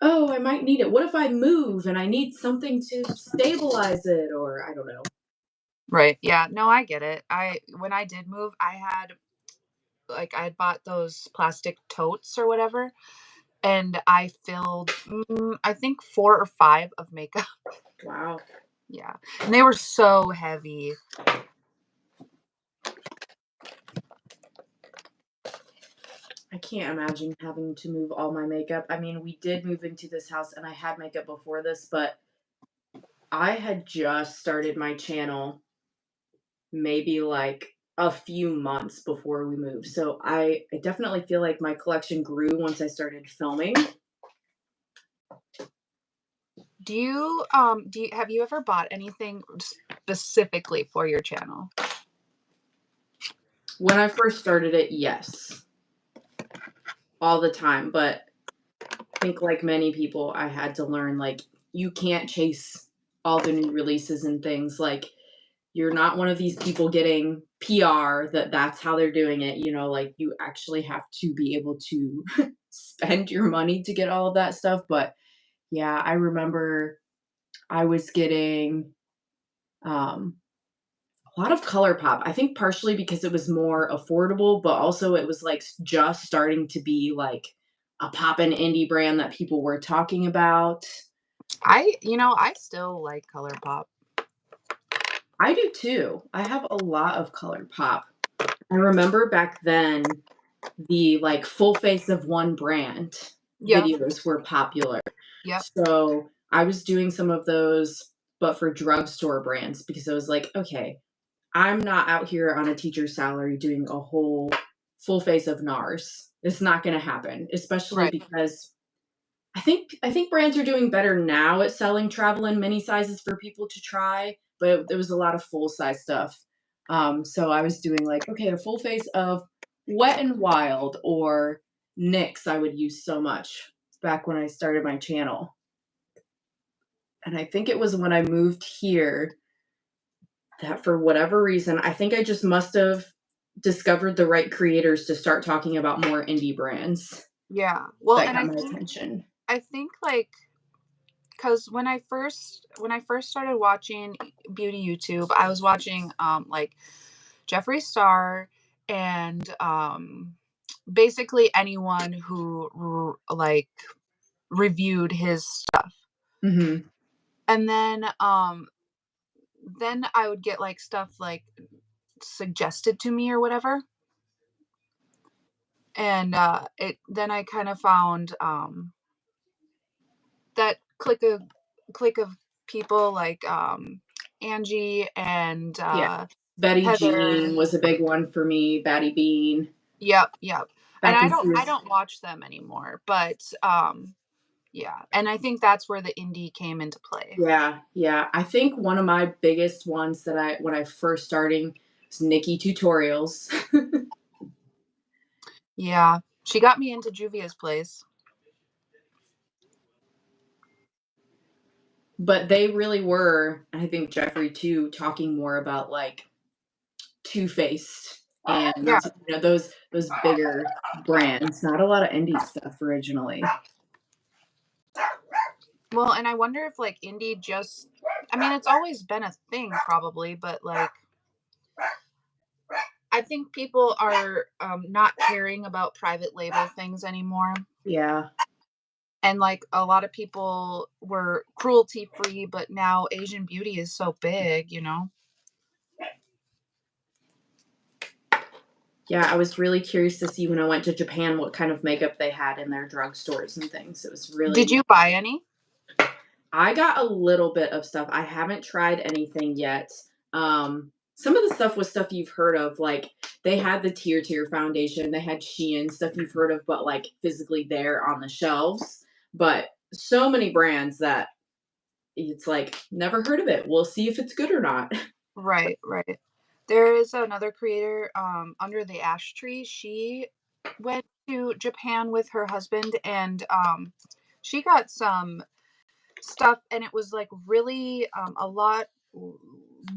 oh, I might need it. What if I move and I need something to stabilize it, or I don't know. Right. Yeah. No, I get it. When I did move, I had bought those plastic totes or whatever, and I filled, I think 4 or 5 of makeup. Wow. Yeah. And they were so heavy. I can't imagine having to move all my makeup. I mean, we did move into this house and I had makeup before this, but I had just started my channel maybe like a few months before we moved. So I definitely feel like my collection grew once I started filming. Do you have you ever bought anything specifically for your channel? When I first started it, yes. All the time, but I think like many people, I had to learn like you can't chase all the new releases and things. Like you're not one of these people getting PR that's how they're doing it. You know, like you actually have to be able to spend your money to get all of that stuff. But yeah, I remember I was getting a lot of color pop. I think partially because it was more affordable, but also it was like just starting to be like a poppin' indie brand that people were talking about. I still like ColourPop. I do too. I have a lot of color pop. I remember back then the like full face of one brand Yeah. videos were popular. Yep. So I was doing some of those, but for drugstore brands because I was like, okay, I'm not out here on a teacher's salary doing a whole full face of NARS. It's not going to happen, especially Right. because I think brands are doing better now at selling travel in mini sizes for people to try, but there was a lot of full size stuff. So I was doing like, okay, a full face of Wet and Wild or NYX I would use so much back when I started my channel. And I think it was when I moved here that for whatever reason, I think I just must have discovered the right creators to start talking about more indie brands Yeah. Well, that and got my attention. I think like because when I first started watching beauty YouTube, I was watching like Jeffree Star and basically anyone who like reviewed his stuff. Mhm. And then I would get like stuff like suggested to me or whatever. And it then I kind of found that clique of people like Angie and Yeah. Betty Heather. Jean was a big one for me, Batty Bean, Yep, yep. And back when she I was. don't watch them anymore, but yeah. And I think that's where the indie came into play. Yeah, yeah. I think one of my biggest ones that when I first starting was Nikki Tutorials. Yeah. She got me into Juvia's Place. But they really were, I think Jeffree too, talking more about like Too Faced and Yeah. those bigger brands. Not a lot of indie stuff originally. Well, and I wonder if like indie just I mean, it's always been a thing probably, but like I think people are not caring about private label things anymore. Yeah. And like a lot of people were cruelty free, but now Asian beauty is so big, you know? Yeah, I was really curious to see when I went to Japan what kind of makeup they had in their drugstores and things. It was Did really you buy any? I got a little bit of stuff. I haven't tried anything yet. Some of the stuff was stuff you've heard of, like they had the Tier foundation, they had Shein, stuff you've heard of, but like physically there on the shelves. But so many brands that it's like never heard of it. We'll see if it's good or not. Right, right. There is another creator, Under the Ash Tree. She went to Japan with her husband and she got some stuff and it was like really a lot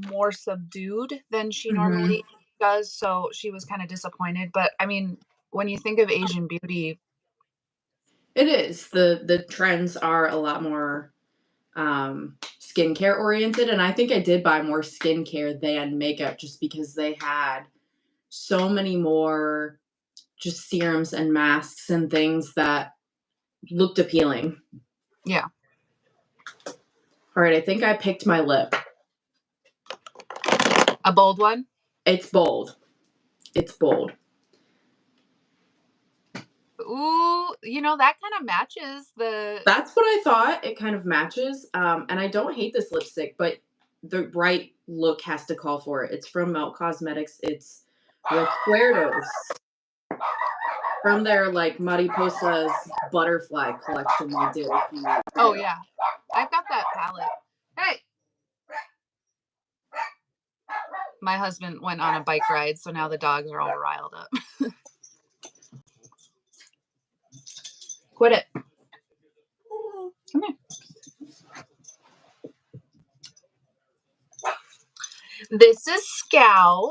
more subdued than she Hmm. normally does. So she was kind of disappointed. But I mean, when you think of Asian beauty, It is. The trends are a lot more skincare oriented, and I think I did buy more skincare than makeup just because they had so many more just serums and masks and things that looked appealing. yeah, All right, I think I picked my lip. a bold one. It's bold. It's bold. Ooh, you know, that kind of matches the. That's what I thought. It kind of matches. And I don't hate this lipstick, but the right look has to call for it. It's from Melt Cosmetics. It's Recuerdos from their like Mariposa's butterfly collection they did a few years Oh, ago. yeah. I've got that palette. Hey, my husband went on a bike ride, so now the dogs are all riled up. Quit it. Come here. This is Scout.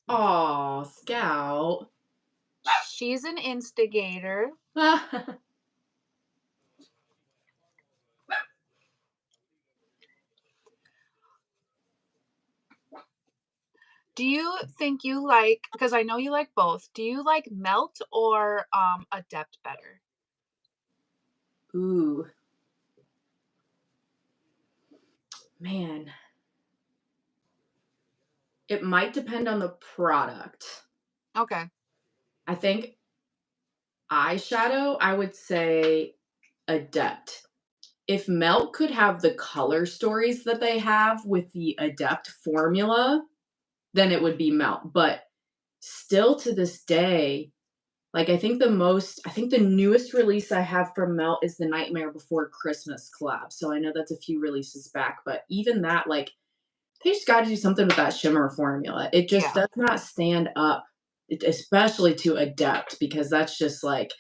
Aw, Scout. She's an instigator. Do you think you like, because I know you like both, do you like Melt or Adept better? Ooh, man. It might depend on the product. Okay. I think eyeshadow, I would say Adept. If Melt could have the color stories that they have with the Adept formula, then it would be Melt. But still to this day, like I think the newest release I have from Melt is the Nightmare Before Christmas collab. So I know that's a few releases back, but even that, like, they just got to do something with that shimmer formula. It just Yeah. does not stand up, especially to Adept, because that's just like,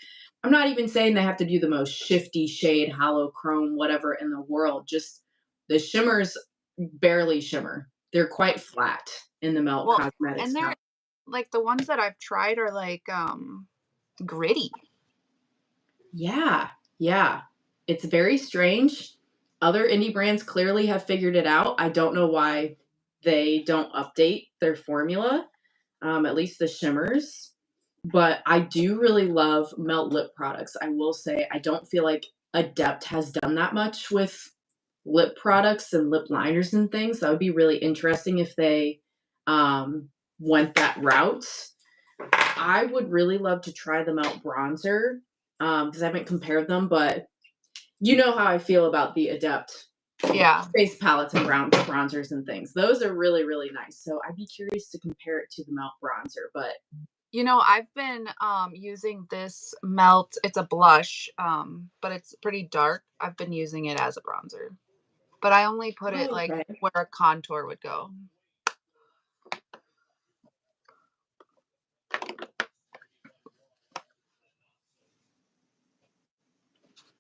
I'm not even saying they have to do the most shifty shade, hollow chrome, whatever in the world. Just the shimmers barely shimmer. They're quite flat in the Melt Well, Cosmetics and palette. they're like the ones that I've tried are like gritty. Yeah, yeah. It's very strange. Other indie brands clearly have figured it out. I don't know why they don't update their formula, at least the shimmers. But I do really love Melt lip products. I will say I don't feel like Adept has done that much with lip products and lip liners and things. That would be really interesting if they went that route. I would really love to try the Melt bronzer because I haven't compared them, but you know how I feel about the Adept Yeah. face palettes and brown bronzers and things. Those are really, really nice. So I'd be curious to compare it to the Melt bronzer, but You know, I've been using this Melt. It's a blush, but it's pretty dark. I've been using it as a bronzer. But I only put it oh, like okay. where a contour would go.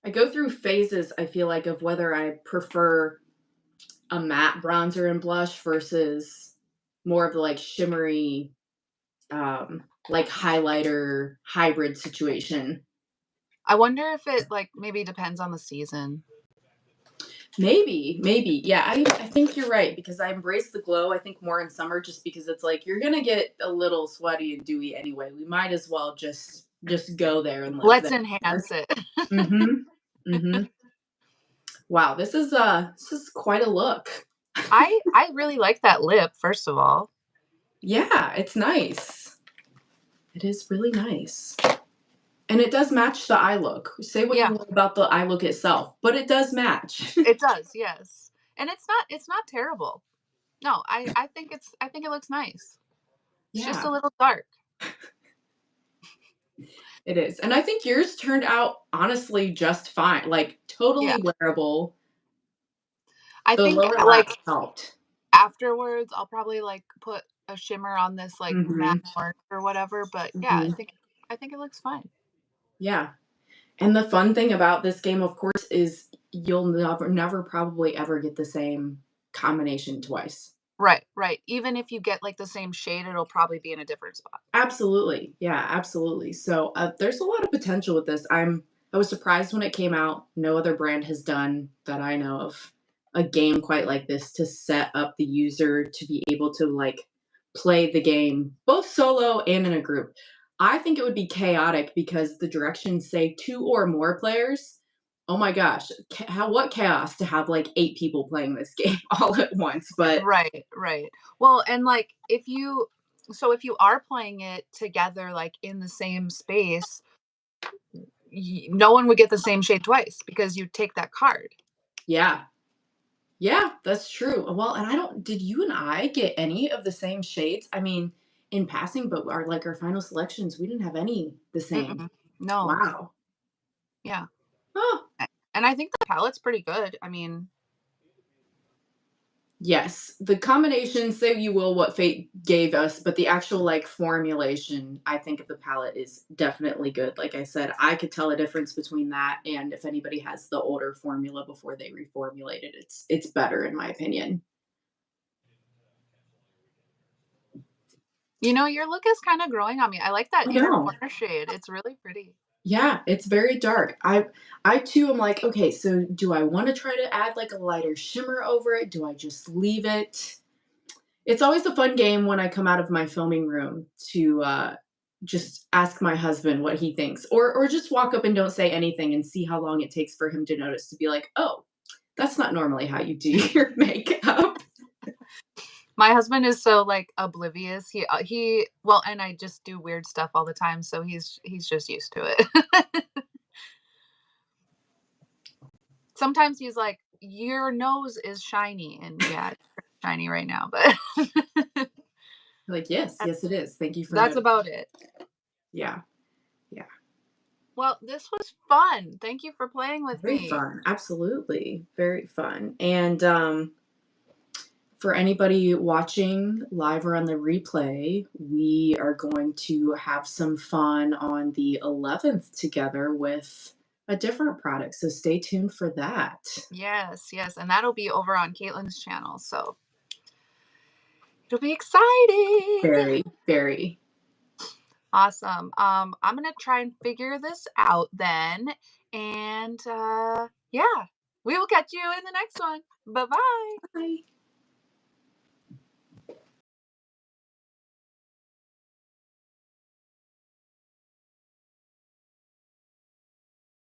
I go through phases, I feel like, of whether I prefer a matte bronzer and blush versus more of the like shimmery, like highlighter hybrid situation. I wonder if it like maybe depends on the season. Maybe, maybe. Yeah, I think you're right because I embrace the glow, I think more in summer just because it's like you're gonna get a little sweaty and dewy anyway. We might as well just just go there and live Let's there. enhance it. Mhm. Mhm. Wow, this is quite a look. I really like that lip, first of all. Yeah, it's nice. It is really nice. And it does match the eye look. Say what you Yeah, want about the eye look itself, but it does match. it does, yes. And it's not terrible. No, I think it looks nice. It's just Yeah, a little dark. it is. And I think yours turned out honestly just fine. Like Yeah. totally wearable. I The think, lower like, lash helped. afterwards, I'll probably, like, put a shimmer on this, like, matte Mhm. orange or whatever, but yeah, Mhm. I think it looks fine. Yeah. And the fun thing about this game, of course, is you'll never probably ever get the same combination twice. Right, right. Even if you get, like, the same shade, it'll probably be in a different spot. Absolutely. Yeah, absolutely. So, there's a lot of potential with this. I was surprised when it came out. No other brand has done that I know of a game quite like this to set up the user to be able to like play the game both solo and in a group. I think it would be chaotic because the directions say 2 or more players. Oh my gosh, how what chaos to have like 8 people playing this game all at once, but Right, right. Well, and, like, if you are playing it together, like, in the same space, no one would get the same shade twice because you take that card. yeah. Yeah, that's true. Well, and I don't did you and I get any of the same shades? I mean, in passing, but our final selections, we didn't have any the same. Mm-mm. No. Wow. Yeah. Oh, And I think the palette's pretty good. I mean, yes. The combination, say you will what fate gave us, but the actual like formulation, I think of the palette is definitely good. Like I said, I could tell a difference between that and if anybody has the older formula before they reformulated, it's better in my opinion. your look is kind of growing on me. I like that I inner know. corner shade. It's really pretty. Yeah, it's very dark. I too am like, okay, so do I want to try to add like a lighter shimmer over it? Do I just leave it? It's always a fun game when I come out of my filming room to just ask my husband what he thinks, or just walk up and don't say anything and see how long it takes for him to notice to be like, oh, that's not normally how you do your makeup. My husband is so, like, oblivious. Well, and I just do weird stuff all the time, so he's just used to it. Sometimes he's like, "Your nose is shiny," and yeah, it's pretty shiny right now, but Like, yes, that's yes, it is. Thank you for that's noticing. about it. Yeah, yeah. Well, this was fun. Thank you for playing with Very me. fun. Absolutely. Very fun. And for anybody watching live or on the replay, we are going to have some fun on the 11th together with a different product. So stay tuned for that. Yes, yes, and that'll be over on Caitlin's channel, so it'll be exciting. Very, very, Awesome. I'm gonna try and figure this out then, and yeah, we will catch you in the next one. Bye bye. bye.